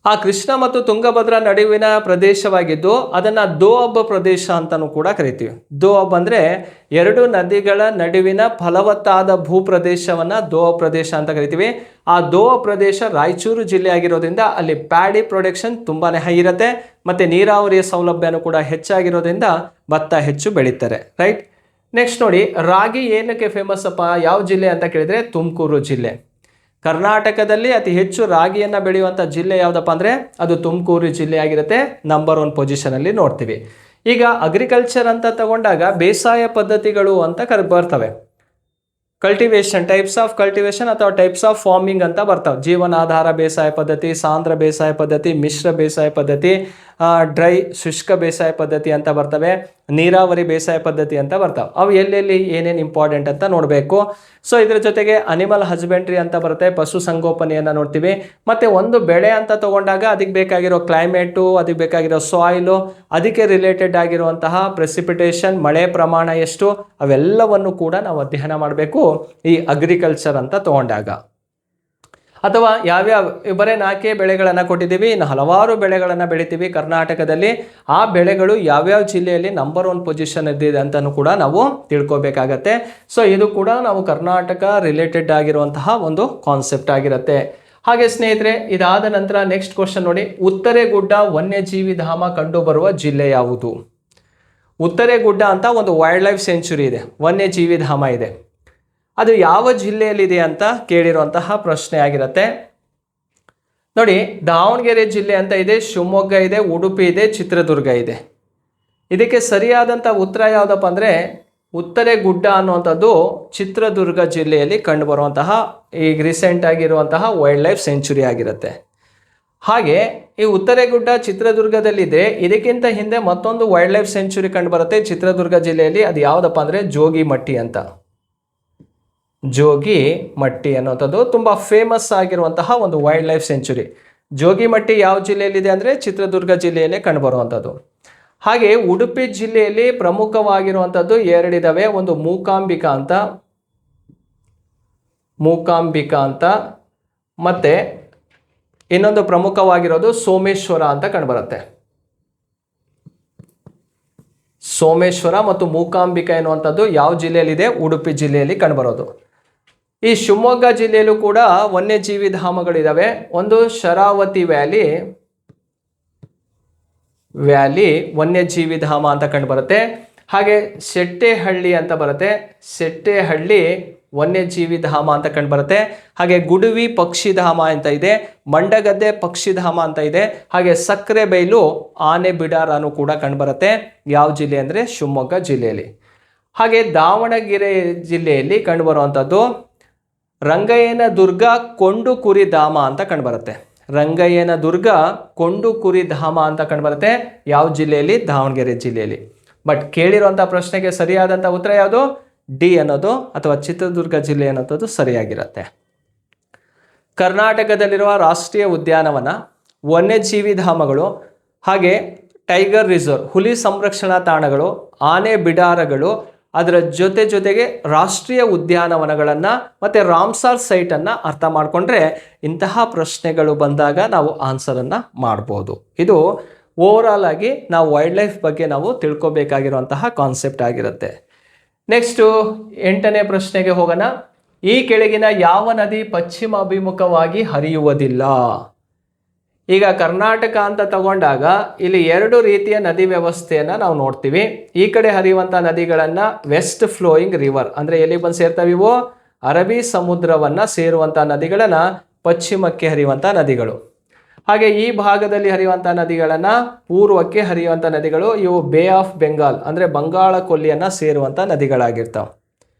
ಆ ಕೃಷ್ಣ ಮತ್ತು ತುಂಗಭದ್ರಾ ನಡುವಿನ ಪ್ರದೇಶವಾಗಿದ್ದು ಅದನ್ನು ದೋಅಬ್ ಪ್ರದೇಶ ಅಂತಲೂ ಕೂಡ ಕರಿತೀವಿ. ದೋಅಬ್ ಅಂದರೆ 2 ನದಿಗಳ ನಡುವಿನ ಫಲವತ್ತಾದ ಭೂಪ್ರದೇಶವನ್ನು ದೋಅಬ್ ಪ್ರದೇಶ ಅಂತ ಕರಿತೀವಿ. ಆ ದೋಅಬ್ ಪ್ರದೇಶ ರಾಯಚೂರು ಜಿಲ್ಲೆ ಆಗಿರೋದ್ರಿಂದ ಅಲ್ಲಿ ಪ್ಯಾಡಿ ಪ್ರೊಡಕ್ಷನ್ ತುಂಬಾ ಹೈ ಇರುತ್ತೆ ಮತ್ತು ನೀರಾವರಿಯ ಸೌಲಭ್ಯನೂ ಕೂಡ ಹೆಚ್ಚಾಗಿರೋದ್ರಿಂದ ಭತ್ತ ಹೆಚ್ಚು ಬೆಳೀತಾರೆ. ರೈಟ್, ನೆಕ್ಸ್ಟ್ ನೋಡಿ, ರಾಗಿ ಏನಕ್ಕೆ ಫೇಮಸ್ ಅಪ್ಪ, ಯಾವ ಜಿಲ್ಲೆ ಅಂತ ಕೇಳಿದರೆ ತುಮಕೂರು ಜಿಲ್ಲೆ. ಕರ್ನಾಟಕದಲ್ಲಿ ಅತಿ ಹೆಚ್ಚು ರಾಗಿಯನ್ನು ಬೆಳೆಯುವಂಥ ಜಿಲ್ಲೆ ಯಾವುದಪ್ಪ ಅಂದರೆ ಅದು ತುಮಕೂರು ಜಿಲ್ಲೆ ಆಗಿರುತ್ತೆ. ನಂಬರ್ 1 ಪೊಸಿಷನಲ್ಲಿ ನೋಡ್ತೀವಿ. ಈಗ ಅಗ್ರಿಕಲ್ಚರ್ ಅಂತ ತಗೊಂಡಾಗ ಬೇಸಾಯ ಪದ್ಧತಿಗಳು ಅಂತ ಬರ್ತವೆ. ಕಲ್ಟಿವೇಷನ್, ಟೈಪ್ಸ್ ಆಫ್ ಕಲ್ಟಿವೇಷನ್ ಅಥವಾ ಟೈಪ್ಸ್ ಆಫ್ ಫಾರ್ಮಿಂಗ್ ಅಂತ ಬರ್ತಾವೆ. ಜೀವನಾಧಾರ ಬೇಸಾಯ ಪದ್ಧತಿ, ಸಾಂದ್ರ ಬೇಸಾಯ ಪದ್ಧತಿ, ಮಿಶ್ರ ಬೇಸಾಯ ಪದ್ಧತಿ, ಡ್ರೈ ಶುಷ್ಕ ಬೇಸಾಯ ಪದ್ಧತಿ ಅಂತ ಬರ್ತವೆ, ನೀರಾವರಿ ಬೇಸಾಯ ಪದ್ಧತಿ ಅಂತ ಬರ್ತಾವೆ. ಅವು ಎಲ್ಲೆಲ್ಲಿ ಏನೇನು ಇಂಪಾರ್ಟೆಂಟ್ ಅಂತ ನೋಡಬೇಕು. ಸೊ ಇದ್ರ ಜೊತೆಗೆ ಅನಿಮಲ್ ಹಸ್ಬೆಂಡ್ರಿ ಅಂತ ಬರುತ್ತೆ, ಪಶು ಸಂಗೋಪನೆಯನ್ನು ನೋಡ್ತೀವಿ. ಮತ್ತು ಒಂದು ಬೆಳೆ ಅಂತ ತಗೊಂಡಾಗ ಅದಕ್ಕೆ ಬೇಕಾಗಿರೋ ಕ್ಲೈಮೇಟು, ಅದಕ್ಕೆ ಬೇಕಾಗಿರೋ ಸಾಯಿಲು, ಅದಕ್ಕೆ ರಿಲೇಟೆಡ್ ಆಗಿರುವಂತಹ ಪ್ರೆಸಿಪಿಟೇಷನ್, ಮಳೆ ಪ್ರಮಾಣ ಎಷ್ಟು, ಅವೆಲ್ಲವನ್ನು ಕೂಡ ನಾವು ಅಧ್ಯಯನ ಮಾಡಬೇಕು ಈ ಅಗ್ರಿಕಲ್ಚರ್ ಅಂತ ತಗೊಂಡಾಗ. ಅಥವಾ ಯಾವ್ಯಾವ ಬರೀ 4 ಬೆಳೆಗಳನ್ನು ಕೊಟ್ಟಿದ್ದೀವಿ, ಇನ್ನು ಹಲವಾರು ಬೆಳೆಗಳನ್ನು ಬೆಳಿತೀವಿ ಕರ್ನಾಟಕದಲ್ಲಿ. ಆ ಬೆಳೆಗಳು ಯಾವ್ಯಾವ ಜಿಲ್ಲೆಯಲ್ಲಿ ನಂಬರ್ 1 ಪೊಸಿಷನ್ ಇದ್ದಿದೆ ಅಂತಲೂ ಕೂಡ ನಾವು ತಿಳ್ಕೊಬೇಕಾಗತ್ತೆ. ಸೊ ಇದು ಕೂಡ ನಾವು ಕರ್ನಾಟಕ ರಿಲೇಟೆಡ್ ಆಗಿರುವಂತಹ ಒಂದು ಕಾನ್ಸೆಪ್ಟ್ ಆಗಿರುತ್ತೆ. ಹಾಗೆ ಸ್ನೇಹಿತರೆ, ಇದಾದ ನಂತರ ನೆಕ್ಸ್ಟ್ ಕ್ವಶನ್ ನೋಡಿ, ಉತ್ತರೆಗುಡ್ಡ ವನ್ಯಜೀವಿ ಧಾಮ ಕಂಡುಬರುವ ಜಿಲ್ಲೆ ಯಾವುದು? ಉತ್ತರೆಗುಡ್ಡ ಅಂತ ಒಂದು ವೈಲ್ಡ್ ಲೈಫ್ ಸೆಂಚುರಿ ಇದೆ, ವನ್ಯಜೀವಿ ಧಾಮ ಇದೆ. ಅದು ಯಾವ ಜಿಲ್ಲೆಯಲ್ಲಿದೆ ಅಂತ ಕೇಳಿರುವಂತಹ ಪ್ರಶ್ನೆ ಆಗಿರುತ್ತೆ. ನೋಡಿ, ದಾವಣಗೆರೆ ಜಿಲ್ಲೆ ಅಂತ ಇದೆ, ಶಿವಮೊಗ್ಗ ಇದೆ, ಉಡುಪಿ ಇದೆ, ಚಿತ್ರದುರ್ಗ ಇದೆ. ಇದಕ್ಕೆ ಸರಿಯಾದಂಥ ಉತ್ತರ ಯಾವುದಪ್ಪ ಅಂದರೆ ಉತ್ತರೆಗುಡ್ಡ ಅನ್ನುವಂಥದ್ದು ಚಿತ್ರದುರ್ಗ ಜಿಲ್ಲೆಯಲ್ಲಿ ಕಂಡುಬರುವಂತಹ ಈಗ ರೀಸೆಂಟ್ ಆಗಿರುವಂತಹ ವೈಲ್ಡ್ ಲೈಫ್ ಸೆಂಚುರಿ ಆಗಿರುತ್ತೆ. ಹಾಗೆ ಈ ಉತ್ತರೆಗುಡ್ಡ ಚಿತ್ರದುರ್ಗದಲ್ಲಿದೆ. ಇದಕ್ಕಿಂತ ಹಿಂದೆ ಮತ್ತೊಂದು ವೈಲ್ಡ್ ಲೈಫ್ ಸೆಂಚುರಿ ಕಂಡುಬರುತ್ತೆ ಚಿತ್ರದುರ್ಗ ಜಿಲ್ಲೆಯಲ್ಲಿ. ಅದು ಯಾವುದಪ್ಪ ಅಂದರೆ ಜೋಗಿಮಟ್ಟಿ ಅಂತ. ಜೋಗಿಮಟ್ಟಿ ಅನ್ನೋಂಥದ್ದು ತುಂಬ ಫೇಮಸ್ ಆಗಿರುವಂತಹ ಒಂದು ವೈಲ್ಡ್ ಲೈಫ್ ಸೆಂಚುರಿ. ಜೋಗಿಮಟ್ಟಿ ಯಾವ ಜಿಲ್ಲೆಯಲ್ಲಿದೆ ಅಂದರೆ ಚಿತ್ರದುರ್ಗ ಜಿಲ್ಲೆಯಲ್ಲೇ ಕಂಡುಬರುವಂಥದ್ದು. ಹಾಗೆ ಉಡುಪಿ ಜಿಲ್ಲೆಯಲ್ಲಿ ಪ್ರಮುಖವಾಗಿರುವಂಥದ್ದು 2 ಇದ್ದಾವೆ. ಒಂದು ಮೂಕಾಂಬಿಕಾ ಅಂತ ಮತ್ತು ಇನ್ನೊಂದು ಪ್ರಮುಖವಾಗಿರೋದು ಸೋಮೇಶ್ವರ ಅಂತ ಕಂಡುಬರುತ್ತೆ. ಸೋಮೇಶ್ವರ ಮತ್ತು ಮೂಕಾಂಬಿಕಾ ಎನ್ನುವಂಥದ್ದು ಯಾವ ಜಿಲ್ಲೆಯಲ್ಲಿದೆ? ಉಡುಪಿ ಜಿಲ್ಲೆಯಲ್ಲಿ ಕಂಡುಬರೋದು. ಈ ಶಿವಮೊಗ್ಗ ಜಿಲ್ಲೆಯಲ್ಲೂ ಕೂಡ ವನ್ಯಜೀವಿ ಧಾಮಗಳಿದ್ದಾವೆ. ಒಂದು ಶರಾವತಿ ವ್ಯಾಲಿ ವನ್ಯಜೀವಿ ಧಾಮ ಅಂತ ಕಂಡುಬರುತ್ತೆ. ಹಾಗೆ ಶೆಟ್ಟೆಹಳ್ಳಿ ಅಂತ ಬರುತ್ತೆ, ಶೆಟ್ಟೆಹಳ್ಳಿ ವನ್ಯಜೀವಿ ಧಾಮ ಅಂತ ಕಂಡುಬರುತ್ತೆ. ಹಾಗೆ ಗುಡುವಿ ಪಕ್ಷಿಧಾಮ ಅಂತ ಇದೆ, ಮಂಡಗದ್ದೆ ಪಕ್ಷಿಧಾಮ ಅಂತ ಇದೆ. ಹಾಗೆ ಸಕ್ಕರೆಬೈಲು ಆನೆ ಬಿಡಾರನೂ ಕೂಡ ಕಂಡುಬರುತ್ತೆ. ಯಾವ ಜಿಲ್ಲೆ ಅಂದರೆ ಶಿವಮೊಗ್ಗ ಜಿಲ್ಲೆಯಲ್ಲಿ. ಹಾಗೆ ದಾವಣಗೆರೆ ಜಿಲ್ಲೆಯಲ್ಲಿ ಕಂಡುಬರುವಂಥದ್ದು ರಂಗಯ್ಯನ ದುರ್ಗ ಕೊಂಡು ಕುರಿ ಧಾಮ ಅಂತ ಕಂಡುಬರುತ್ತೆ. ರಂಗಯ್ಯನ ದುರ್ಗ ಕೊಂಡು ಕುರಿ ಧಾಮ ಅಂತ ಕಂಡುಬರುತ್ತೆ. ಯಾವ ಜಿಲ್ಲೆಯಲ್ಲಿ? ದಾವಣಗೆರೆ ಜಿಲ್ಲೆಯಲ್ಲಿ. ಬಟ್ ಕೇಳಿರುವಂಥ ಪ್ರಶ್ನೆಗೆ ಸರಿಯಾದಂಥ ಉತ್ತರ ಯಾವುದು? ಡಿ ಅನ್ನೋದು ಅಥವಾ ಚಿತ್ರದುರ್ಗ ಜಿಲ್ಲೆ ಅನ್ನೋದು ಸರಿಯಾಗಿರುತ್ತೆ. ಕರ್ನಾಟಕದಲ್ಲಿರುವ ರಾಷ್ಟ್ರೀಯ ಉದ್ಯಾನವನ, ವನ್ಯಜೀವಿ ಧಾಮಗಳು, ಹಾಗೆ ಟೈಗರ್ ರಿಸರ್ವ್ ಹುಲಿ ಸಂರಕ್ಷಣಾ ತಾಣಗಳು, ಆನೆ ಬಿಡಾರಗಳು, ಅದರ ಜೊತೆಗೆ ರಾಷ್ಟ್ರೀಯ ಉದ್ಯಾನವನಗಳನ್ನು ಮತ್ತು ರಾಮ್ಸಾರ್ ಸೈಟನ್ನು ಅರ್ಥ ಮಾಡಿಕೊಂಡ್ರೆ ಇಂತಹ ಪ್ರಶ್ನೆಗಳು ಬಂದಾಗ ನಾವು ಆನ್ಸರನ್ನು ಮಾಡ್ಬೋದು. ಇದು ಓವರಾಲ್ ಆಗಿ ನಾವು ವೈಲ್ಡ್ ಲೈಫ್ ಬಗ್ಗೆ ನಾವು ತಿಳ್ಕೊಬೇಕಾಗಿರುವಂತಹ ಕಾನ್ಸೆಪ್ಟ್ ಆಗಿರುತ್ತೆ. ನೆಕ್ಸ್ಟು 8ನೇ ಪ್ರಶ್ನೆಗೆ ಹೋಗೋಣ. ಈ ಕೆಳಗಿನ ಯಾವ ನದಿ ಪಶ್ಚಿಮ ಅಭಿಮುಖವಾಗಿ ಹರಿಯುವುದಿಲ್ಲ? ಈಗ ಕರ್ನಾಟಕ ಅಂತ ತಗೊಂಡಾಗ ಇಲ್ಲಿ 2 ರೀತಿಯ ನದಿ ವ್ಯವಸ್ಥೆಯನ್ನು ನಾವು ನೋಡ್ತೀವಿ. ಈ ಕಡೆ ಹರಿಯುವಂಥ ನದಿಗಳನ್ನು ವೆಸ್ಟ್ ಫ್ಲೋಯಿಂಗ್ ರಿವರ್ ಅಂದರೆ ಎಲ್ಲಿ ಬಂದು ಸೇರ್ತವೆ? ಇವು ಅರಬ್ಬಿ ಸಮುದ್ರವನ್ನು ಸೇರುವಂಥ ನದಿಗಳನ್ನು ಪಶ್ಚಿಮಕ್ಕೆ ಹರಿಯುವಂಥ ನದಿಗಳು. ಹಾಗೆ ಈ ಭಾಗದಲ್ಲಿ ಹರಿಯುವಂಥ ನದಿಗಳನ್ನು ಪೂರ್ವಕ್ಕೆ ಹರಿಯುವಂಥ ನದಿಗಳು. ಇವು ಬೇ ಆಫ್ ಬೆಂಗಾಲ್ ಅಂದರೆ ಬಂಗಾಳ ಕೊಲ್ಲಿಯನ್ನು ಸೇರುವಂಥ ನದಿಗಳಾಗಿರ್ತಾವೆ.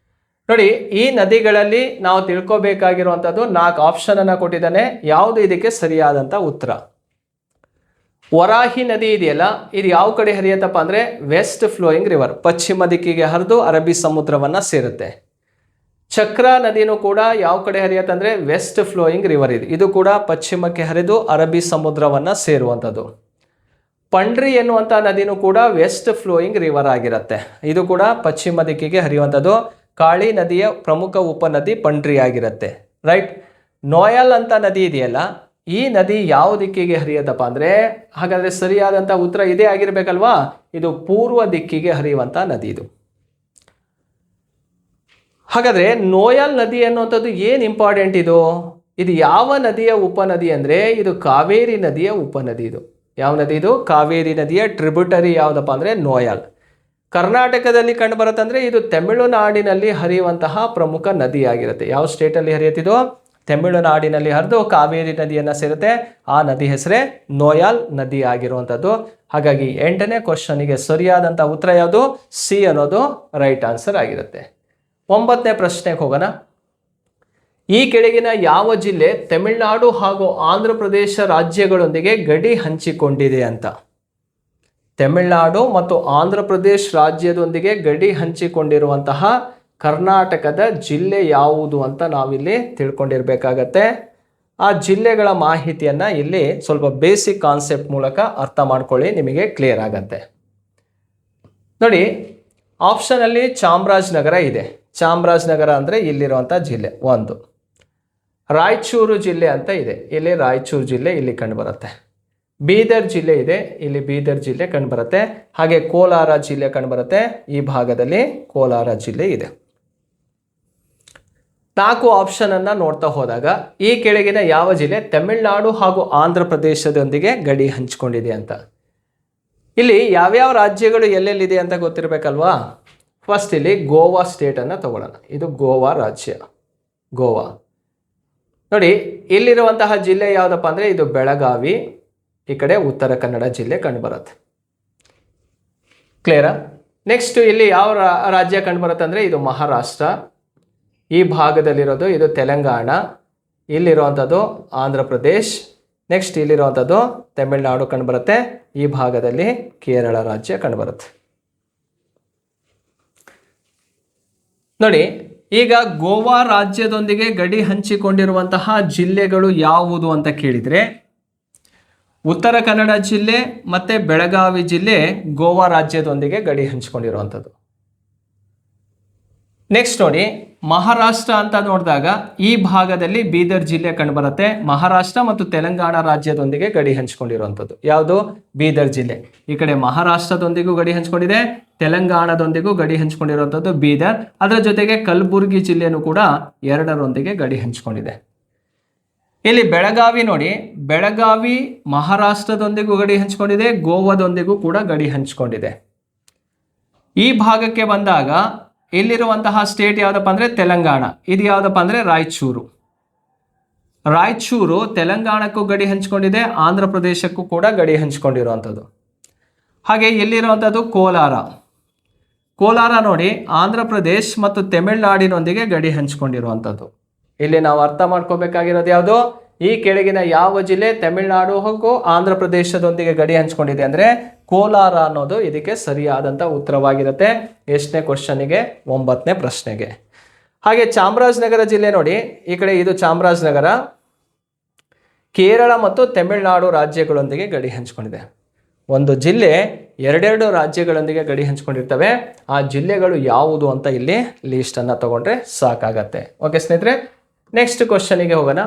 ನೋಡಿ, ಈ ನದಿಗಳಲ್ಲಿ ನಾವು ತಿಳ್ಕೊಬೇಕಾಗಿರುವಂಥದ್ದು 4 ಆಪ್ಷನನ್ನು ಕೊಟ್ಟಿದ್ದಾನೆ. ಯಾವುದು ಇದಕ್ಕೆ ಸರಿಯಾದಂಥ ಉತ್ತರ? ವರಾಹಿ ನದಿ ಇದೆಯಲ್ಲ, ಇದು ಯಾವ ಕಡೆ ಹರಿಯುತ್ತಪ್ಪ ಅಂದರೆ ವೆಸ್ಟ್ ಫ್ಲೋಯಿಂಗ್ ರಿವರ್, ಪಶ್ಚಿಮ ದಿಕ್ಕಿಗೆ ಹರಿದು ಅರಬ್ಬಿ ಸಮುದ್ರವನ್ನು ಸೇರುತ್ತೆ. ಚಕ್ರಾ ನದಿನೂ ಕೂಡ ಯಾವ ಕಡೆ ಹರಿಯುತ್ತೆ ಅಂದರೆ ವೆಸ್ಟ್ ಫ್ಲೋಯಿಂಗ್ ರಿವರ್ ಇದು ಕೂಡ ಪಶ್ಚಿಮಕ್ಕೆ ಹರಿದು ಅರಬ್ಬಿ ಸಮುದ್ರವನ್ನು ಸೇರುವಂಥದ್ದು. ಪಂಡ್ರಿ ಎನ್ನುವಂಥ ನದಿನೂ ಕೂಡ ವೆಸ್ಟ್ ಫ್ಲೋಯಿಂಗ್ ರಿವರ್ ಆಗಿರುತ್ತೆ. ಇದು ಕೂಡ ಪಶ್ಚಿಮ ದಿಕ್ಕಿಗೆ ಹರಿಯುವಂಥದ್ದು. ಕಾಳಿ ನದಿಯ ಪ್ರಮುಖ ಉಪನದಿ ಪಂಡ್ರಿ ಆಗಿರುತ್ತೆ. ರೈಟ್. ನೋಯಲ್ ಅಂತ ನದಿ ಇದೆಯಲ್ಲ, ಈ ನದಿ ಯಾವ ದಿಕ್ಕಿಗೆ ಹರಿಯುತ್ತಪ್ಪ ಅಂದರೆ ಹಾಗಾದರೆ ಸರಿಯಾದಂಥ ಉತ್ತರ ಇದೇ ಆಗಿರಬೇಕಲ್ವಾ? ಇದು ಪೂರ್ವ ದಿಕ್ಕಿಗೆ ಹರಿಯುವಂಥ ನದಿ ಇದು. ಹಾಗಾದರೆ ನೋಯಲ್ ನದಿ ಅನ್ನುವಂಥದ್ದು ಏನು ಇಂಪಾರ್ಟೆಂಟ್ ಇದು ಯಾವ ನದಿಯ ಉಪನದಿ ಅಂದರೆ ಇದು ಕಾವೇರಿ ನದಿಯ ಉಪನದಿ. ಇದು ಯಾವ ನದಿ? ಇದು ಕಾವೇರಿ ನದಿಯ ಟ್ರಿಬ್ಯೂಟರಿ ಯಾವುದಪ್ಪ ಅಂದರೆ ನೋಯಲ್. ಕರ್ನಾಟಕದಲ್ಲಿ ಕಂಡುಬರುತ್ತೆ ಅಂದರೆ ಇದು ತಮಿಳುನಾಡಿನಲ್ಲಿ ಹರಿಯುವಂತಹ ಪ್ರಮುಖ ನದಿಯಾಗಿರುತ್ತೆ. ಯಾವ ಸ್ಟೇಟಲ್ಲಿ ಹರಿಯುತ್ತಿದೋ? ತಮಿಳುನಾಡಿನಲ್ಲಿ ಹರಿದು ಕಾವೇರಿ ನದಿಯನ್ನು ಸೇರುತ್ತೆ. ಆ ನದಿ ಹೆಸರೇ ನೋಯಾಲ್ ನದಿ ಆಗಿರುವಂಥದ್ದು. ಹಾಗಾಗಿ 8ನೇ ಕ್ವಶನಿಗೆ ಸರಿಯಾದಂಥ ಉತ್ತರ ಯಾವುದು? ಸಿ ಅನ್ನೋದು ರೈಟ್ ಆನ್ಸರ್ ಆಗಿರುತ್ತೆ. 9ನೇ ಪ್ರಶ್ನೆಗೆ ಹೋಗೋಣ. ಈ ಕೆಳಗಿನ ಯಾವ ಜಿಲ್ಲೆ ತಮಿಳುನಾಡು ಹಾಗೂ ಆಂಧ್ರ ಪ್ರದೇಶ ರಾಜ್ಯಗಳೊಂದಿಗೆ ಗಡಿ ಹಂಚಿಕೊಂಡಿದೆ ಅಂತ? ತಮಿಳುನಾಡು ಮತ್ತು ಆಂಧ್ರ ಪ್ರದೇಶ ರಾಜ್ಯದೊಂದಿಗೆ ಗಡಿ ಹಂಚಿಕೊಂಡಿರುವಂತಹ ಕರ್ನಾಟಕದ ಜಿಲ್ಲೆ ಯಾವುದು ಅಂತ ನಾವಿಲ್ಲಿ ತಿಳ್ಕೊಂಡಿರಬೇಕಾಗತ್ತೆ. ಆ ಜಿಲ್ಲೆಗಳ ಮಾಹಿತಿಯನ್ನು ಇಲ್ಲಿ ಸ್ವಲ್ಪ ಬೇಸಿಕ್ ಕಾನ್ಸೆಪ್ಟ್ ಮೂಲಕ ಅರ್ಥ ಮಾಡ್ಕೊಳ್ಳಿ, ನಿಮಗೆ ಕ್ಲಿಯರ್ ಆಗತ್ತೆ. ನೋಡಿ, ಆಪ್ಷನಲ್ಲಿ ಚಾಮರಾಜನಗರ ಇದೆ. ಚಾಮರಾಜನಗರ ಅಂದರೆ ಇಲ್ಲಿರುವಂಥ ಜಿಲ್ಲೆ ಒಂದು. ರಾಯಚೂರು ಜಿಲ್ಲೆ ಅಂತ ಇದೆ, ಇಲ್ಲಿ ರಾಯಚೂರು ಜಿಲ್ಲೆ ಇಲ್ಲಿ ಕಂಡುಬರುತ್ತೆ. ಬೀದರ್ ಜಿಲ್ಲೆ ಇದೆ, ಇಲ್ಲಿ ಬೀದರ್ ಜಿಲ್ಲೆ ಕಂಡುಬರುತ್ತೆ. ಹಾಗೆ ಕೋಲಾರ ಜಿಲ್ಲೆ ಕಂಡುಬರುತ್ತೆ, ಈ ಭಾಗದಲ್ಲಿ ಕೋಲಾರ ಜಿಲ್ಲೆ ಇದೆ. 4 ಆಪ್ಷನ್ ಅನ್ನ ನೋಡ್ತಾ ಹೋದಾಗ ಈ ಕೆಳಗಿನ ಯಾವ ಜಿಲ್ಲೆ ತಮಿಳುನಾಡು ಹಾಗೂ ಆಂಧ್ರ ಪ್ರದೇಶದೊಂದಿಗೆ ಗಡಿ ಹಂಚಿಕೊಂಡಿದೆ ಅಂತ. ಇಲ್ಲಿ ಯಾವ್ಯಾವ ರಾಜ್ಯಗಳು ಎಲ್ಲೆಲ್ಲಿದೆ ಅಂತ ಗೊತ್ತಿರಬೇಕಲ್ವಾ. ಫಸ್ಟ್ ಇಲ್ಲಿ ಗೋವಾ ಸ್ಟೇಟ್ ಅನ್ನ ತಗೊಳ್ಳೋಣ. ಇದು ಗೋವಾ ರಾಜ್ಯ, ಗೋವಾ. ನೋಡಿ, ಇಲ್ಲಿರುವಂತಹ ಜಿಲ್ಲೆ ಯಾವುದಪ್ಪ ಅಂದ್ರೆ ಇದು ಬೆಳಗಾವಿ, ಈ ಕಡೆ ಉತ್ತರ ಕನ್ನಡ ಜಿಲ್ಲೆ ಕಂಡುಬರುತ್ತೆ. ಕ್ಲಿಯರಾ? ನೆಕ್ಸ್ಟ್ ಇಲ್ಲಿ ಯಾವ ರಾಜ್ಯ ಕಂಡುಬರುತ್ತೆ ಅಂದ್ರೆ ಇದು ಮಹಾರಾಷ್ಟ್ರ, ಈ ಭಾಗದಲ್ಲಿರೋದು ಇದು ತೆಲಂಗಾಣ, ಇಲ್ಲಿರುವಂಥದ್ದು ಆಂಧ್ರ ಪ್ರದೇಶ್, ನೆಕ್ಸ್ಟ್ ಇಲ್ಲಿರುವಂಥದ್ದು ತಮಿಳುನಾಡು ಕಂಡುಬರುತ್ತೆ, ಈ ಭಾಗದಲ್ಲಿ ಕೇರಳ ರಾಜ್ಯ ಕಂಡುಬರುತ್ತೆ. ನೋಡಿ, ಈಗ ಗೋವಾ ರಾಜ್ಯದೊಂದಿಗೆ ಗಡಿ ಹಂಚಿಕೊಂಡಿರುವಂತಹ ಜಿಲ್ಲೆಗಳು ಯಾವುದು ಅಂತ ಕೇಳಿದರೆ ಉತ್ತರ ಕನ್ನಡ ಜಿಲ್ಲೆ ಮತ್ತು ಬೆಳಗಾವಿ ಜಿಲ್ಲೆ ಗೋವಾ ರಾಜ್ಯದೊಂದಿಗೆ ಗಡಿ ಹಂಚಿಕೊಂಡಿರುವಂಥದ್ದು. ನೆಕ್ಸ್ಟ್ ನೋಡಿ, ಮಹಾರಾಷ್ಟ್ರ ಅಂತ ನೋಡಿದಾಗ ಈ ಭಾಗದಲ್ಲಿ ಬೀದರ್ ಜಿಲ್ಲೆ ಕಂಡುಬರುತ್ತೆ. ಮಹಾರಾಷ್ಟ್ರ ಮತ್ತು ತೆಲಂಗಾಣ ರಾಜ್ಯದೊಂದಿಗೆ ಗಡಿ ಹಂಚಿಕೊಂಡಿರುವಂಥದ್ದು ಯಾವುದು? ಬೀದರ್ ಜಿಲ್ಲೆ. ಈ ಕಡೆ ಮಹಾರಾಷ್ಟ್ರದೊಂದಿಗೂ ಗಡಿ ಹಂಚಿಕೊಂಡಿದೆ, ತೆಲಂಗಾಣದೊಂದಿಗೂ ಗಡಿ ಹಂಚಿಕೊಂಡಿರುವಂಥದ್ದು ಬೀದರ್. ಅದರ ಜೊತೆಗೆ ಕಲಬುರಗಿ ಜಿಲ್ಲೆನೂ ಕೂಡ ಎರಡರೊಂದಿಗೆ ಗಡಿ ಹಂಚಿಕೊಂಡಿದೆ. ಇಲ್ಲಿ ಬೆಳಗಾವಿ ನೋಡಿ, ಬೆಳಗಾವಿ ಮಹಾರಾಷ್ಟ್ರದೊಂದಿಗೂ ಗಡಿ ಹಂಚಿಕೊಂಡಿದೆ, ಗೋವಾದೊಂದಿಗೂ ಕೂಡ ಗಡಿ ಹಂಚಿಕೊಂಡಿದೆ. ಈ ಭಾಗಕ್ಕೆ ಬಂದಾಗ ಇಲ್ಲಿರುವಂತಹ ಸ್ಟೇಟ್ ಯಾವುದಪ್ಪ ಅಂದರೆ ತೆಲಂಗಾಣ. ಇದು ಯಾವುದಪ್ಪ ಅಂದರೆ ರಾಯಚೂರು. ರಾಯಚೂರು ತೆಲಂಗಾಣಕ್ಕೂ ಗಡಿ ಹಂಚಿಕೊಂಡಿದೆ, ಆಂಧ್ರ ಪ್ರದೇಶಕ್ಕೂ ಕೂಡ ಗಡಿ ಹಂಚಿಕೊಂಡಿರುವಂಥದ್ದು. ಹಾಗೆ ಇಲ್ಲಿರುವಂಥದ್ದು ಕೋಲಾರ. ಕೋಲಾರ ನೋಡಿ ಆಂಧ್ರ ಪ್ರದೇಶ್ ಮತ್ತು ತಮಿಳುನಾಡಿನೊಂದಿಗೆ ಗಡಿ ಹಂಚಿಕೊಂಡಿರುವಂಥದ್ದು. ಇಲ್ಲಿ ನಾವು ಅರ್ಥ ಮಾಡ್ಕೋಬೇಕಾಗಿರೋದು ಯಾವುದು? ಈ ಕೆಳಗಿನ ಯಾವ ಜಿಲ್ಲೆ ತಮಿಳುನಾಡು ಹಾಗೂ ಆಂಧ್ರ ಪ್ರದೇಶದೊಂದಿಗೆ ಗಡಿ ಹಂಚಿಕೊಂಡಿದೆ ಅಂದರೆ ಕೋಲಾರ ಅನ್ನೋದು ಇದಕ್ಕೆ ಸರಿಯಾದಂಥ ಉತ್ತರವಾಗಿರುತ್ತೆ. ಎಷ್ಟನೇ ಕ್ವಶನಿಗೆ? 9ನೇ ಪ್ರಶ್ನೆಗೆ. ಹಾಗೆ ಚಾಮರಾಜನಗರ ಜಿಲ್ಲೆ ನೋಡಿ, ಈ ಕಡೆ ಇದು ಚಾಮರಾಜನಗರ ಕೇರಳ ಮತ್ತು ತಮಿಳುನಾಡು ರಾಜ್ಯಗಳೊಂದಿಗೆ ಗಡಿ ಹಂಚಿಕೊಂಡಿದೆ. ಒಂದು ಜಿಲ್ಲೆ ಎರಡೆರಡು ರಾಜ್ಯಗಳೊಂದಿಗೆ ಗಡಿ ಹಂಚಿಕೊಂಡಿರ್ತವೆ. ಆ ಜಿಲ್ಲೆಗಳು ಯಾವುದು ಅಂತ ಇಲ್ಲಿ ಲೀಸ್ಟನ್ನು ತಗೊಂಡ್ರೆ ಸಾಕಾಗತ್ತೆ. ಓಕೆ ಸ್ನೇಹಿತರೆ, ನೆಕ್ಸ್ಟ್ ಕ್ವಶನಿಗೆ ಹೋಗೋಣ.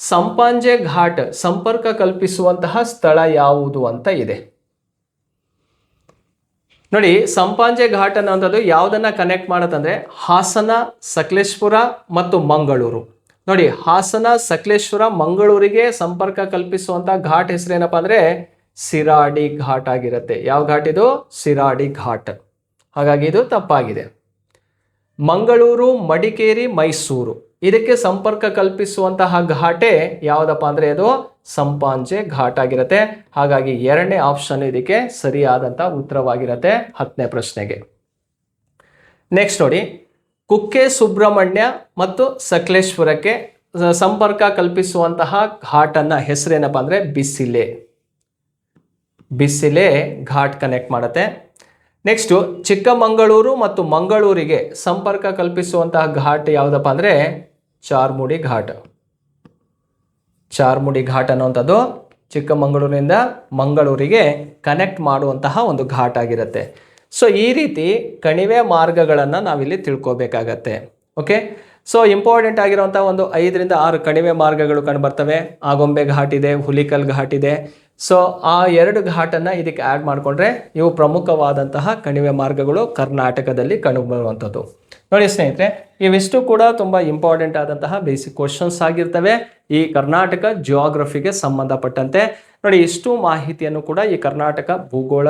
ಸಂಪಾಜೆ ಘಾಟ್ ಸಂಪರ್ಕ ಕಲ್ಪಿಸುವಂತಹ ಸ್ಥಳ ಯಾವುದು ಅಂತ ಇದೆ. ನೋಡಿ, ಸಂಪಾಜೆ ಘಾಟ್ ಅನ್ನೋದು ಯಾವುದನ್ನ ಕನೆಕ್ಟ್ ಮಾಡುತ್ತಂದ್ರೆ ಹಾಸನ, ಸಕಲೇಶ್ಪುರ ಮತ್ತು ಮಂಗಳೂರು. ನೋಡಿ, ಹಾಸನ, ಸಕಲೇಶ್ಪುರ, ಮಂಗಳೂರಿಗೆ ಸಂಪರ್ಕ ಕಲ್ಪಿಸುವಂತ ಘಾಟ್ ಹೆಸರೇನಪ್ಪ ಅಂದ್ರೆ ಸಿರಾಡಿ ಘಾಟ್ ಆಗಿರುತ್ತೆ. ಯಾವ ಘಾಟ್ ಇದು? ಸಿರಾಡಿ ಘಾಟ್. ಹಾಗಾಗಿ ಇದು ತಪ್ಪಾಗಿದೆ. ಮಂಗಳೂರು, ಮಡಿಕೇರಿ, ಮೈಸೂರು ಇದಕ್ಕೆ ಸಂಪರ್ಕ ಕಲ್ಪಿಸುವಂತಹ ಘಾಟೆ ಯಾವುದಪ್ಪ ಅಂದ್ರೆ ಅದು ಸಂಪಾಜೆ ಘಾಟ್ ಆಗಿರುತ್ತೆ. ಹಾಗಾಗಿ 2ನೇ ಆಪ್ಷನ್ ಇದಕ್ಕೆ ಸರಿಯಾದಂಥ ಉತ್ತರವಾಗಿರುತ್ತೆ 10ನೇ ಪ್ರಶ್ನೆಗೆ. ನೆಕ್ಸ್ಟ್ ನೋಡಿ, ಕುಕ್ಕೆ ಸುಬ್ರಹ್ಮಣ್ಯ ಮತ್ತು ಸಕಲೇಶ್ಪುರಕ್ಕೆ ಸಂಪರ್ಕ ಕಲ್ಪಿಸುವಂತಹ ಘಾಟನ್ನ ಹೆಸರೇನಪ್ಪ ಅಂದ್ರೆ ಬಿಸಿಲೆ. ಬಿಸಿಲೆ ಘಾಟ್ ಕನೆಕ್ಟ್ ಮಾಡುತ್ತೆ. ನೆಕ್ಸ್ಟು ಚಿಕ್ಕಮಗಳೂರು ಮತ್ತು ಮಂಗಳೂರಿಗೆ ಸಂಪರ್ಕ ಕಲ್ಪಿಸುವಂತಹ ಘಾಟ್ ಯಾವುದಪ್ಪ ಅಂದರೆ ಚಾರ್ಮುಡಿ ಘಾಟ್. ಚಾರ್ಮುಡಿ ಘಾಟ್ ಅನ್ನುವಂಥದ್ದು ಚಿಕ್ಕಮಗಳೂರಿನಿಂದ ಮಂಗಳೂರಿಗೆ ಕನೆಕ್ಟ್ ಮಾಡುವಂತಹ ಒಂದು ಘಾಟ್ ಆಗಿರುತ್ತೆ. ಸೊ ಈ ರೀತಿ ಕಣಿವೆ ಮಾರ್ಗಗಳನ್ನು ನಾವಿಲ್ಲಿ ತಿಳ್ಕೊಬೇಕಾಗತ್ತೆ. ಓಕೆ, ಸೊ ಇಂಪಾರ್ಟೆಂಟ್ ಆಗಿರುವಂಥ ಒಂದು 5 ರಿಂದ 6 ಕಣಿವೆ ಮಾರ್ಗಗಳು ಕಂಡುಬರ್ತವೆ. ಆಗೊಂಬೆ ಘಾಟ್ ಇದೆ, ಹುಲಿಕಲ್ ಘಾಟ್ ಇದೆ. ಸೊ ಆ 2 ಘಾಟನ್ನು ಇದಕ್ಕೆ ಆ್ಯಡ್ ಮಾಡಿಕೊಂಡ್ರೆ ಇವು ಪ್ರಮುಖವಾದಂತಹ ಕಣಿವೆ ಮಾರ್ಗಗಳು ಕರ್ನಾಟಕದಲ್ಲಿ ಕಂಡುಬರುವಂಥದ್ದು. ನೋಡಿ ಸ್ನೇಹಿತರೆ, ಇವಿಷ್ಟು ಕೂಡ ತುಂಬ ಇಂಪಾರ್ಟೆಂಟ್ ಆದಂತಹ ಬೇಸಿಕ್ ಕ್ವಶನ್ಸ್ ಆಗಿರ್ತವೆ ಈ ಕರ್ನಾಟಕ ಜಿಯೋಗ್ರಫಿಗೆ ಸಂಬಂಧಪಟ್ಟಂತೆ. ನೋಡಿ, ಇಷ್ಟು ಮಾಹಿತಿಯನ್ನು ಕೂಡ ಈ ಕರ್ನಾಟಕ ಭೂಗೋಳ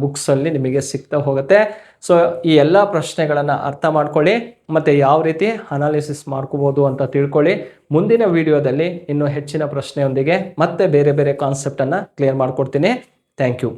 ಬುಕ್ಸಲ್ಲಿ ನಿಮಗೆ ಸಿಗ್ತಾ ಹೋಗುತ್ತೆ. ಸೊ ಈ ಎಲ್ಲ ಪ್ರಶ್ನೆಗಳನ್ನು ಅರ್ಥ ಮಾಡ್ಕೊಳ್ಳಿ ಮತ್ತು ಯಾವ ರೀತಿ ಅನಾಲಿಸಿಸ್ ಮಾಡ್ಕೋಬೋದು ಅಂತ ತಿಳ್ಕೊಳ್ಳಿ. ಮುಂದಿನ ವಿಡಿಯೋದಲ್ಲಿ ಇನ್ನೂ ಹೆಚ್ಚಿನ ಪ್ರಶ್ನೆಯೊಂದಿಗೆ ಮತ್ತೆ ಬೇರೆ ಬೇರೆ ಕಾನ್ಸೆಪ್ಟನ್ನು ಕ್ಲಿಯರ್ ಮಾಡಿಕೊಡ್ತೀನಿ. Thank you.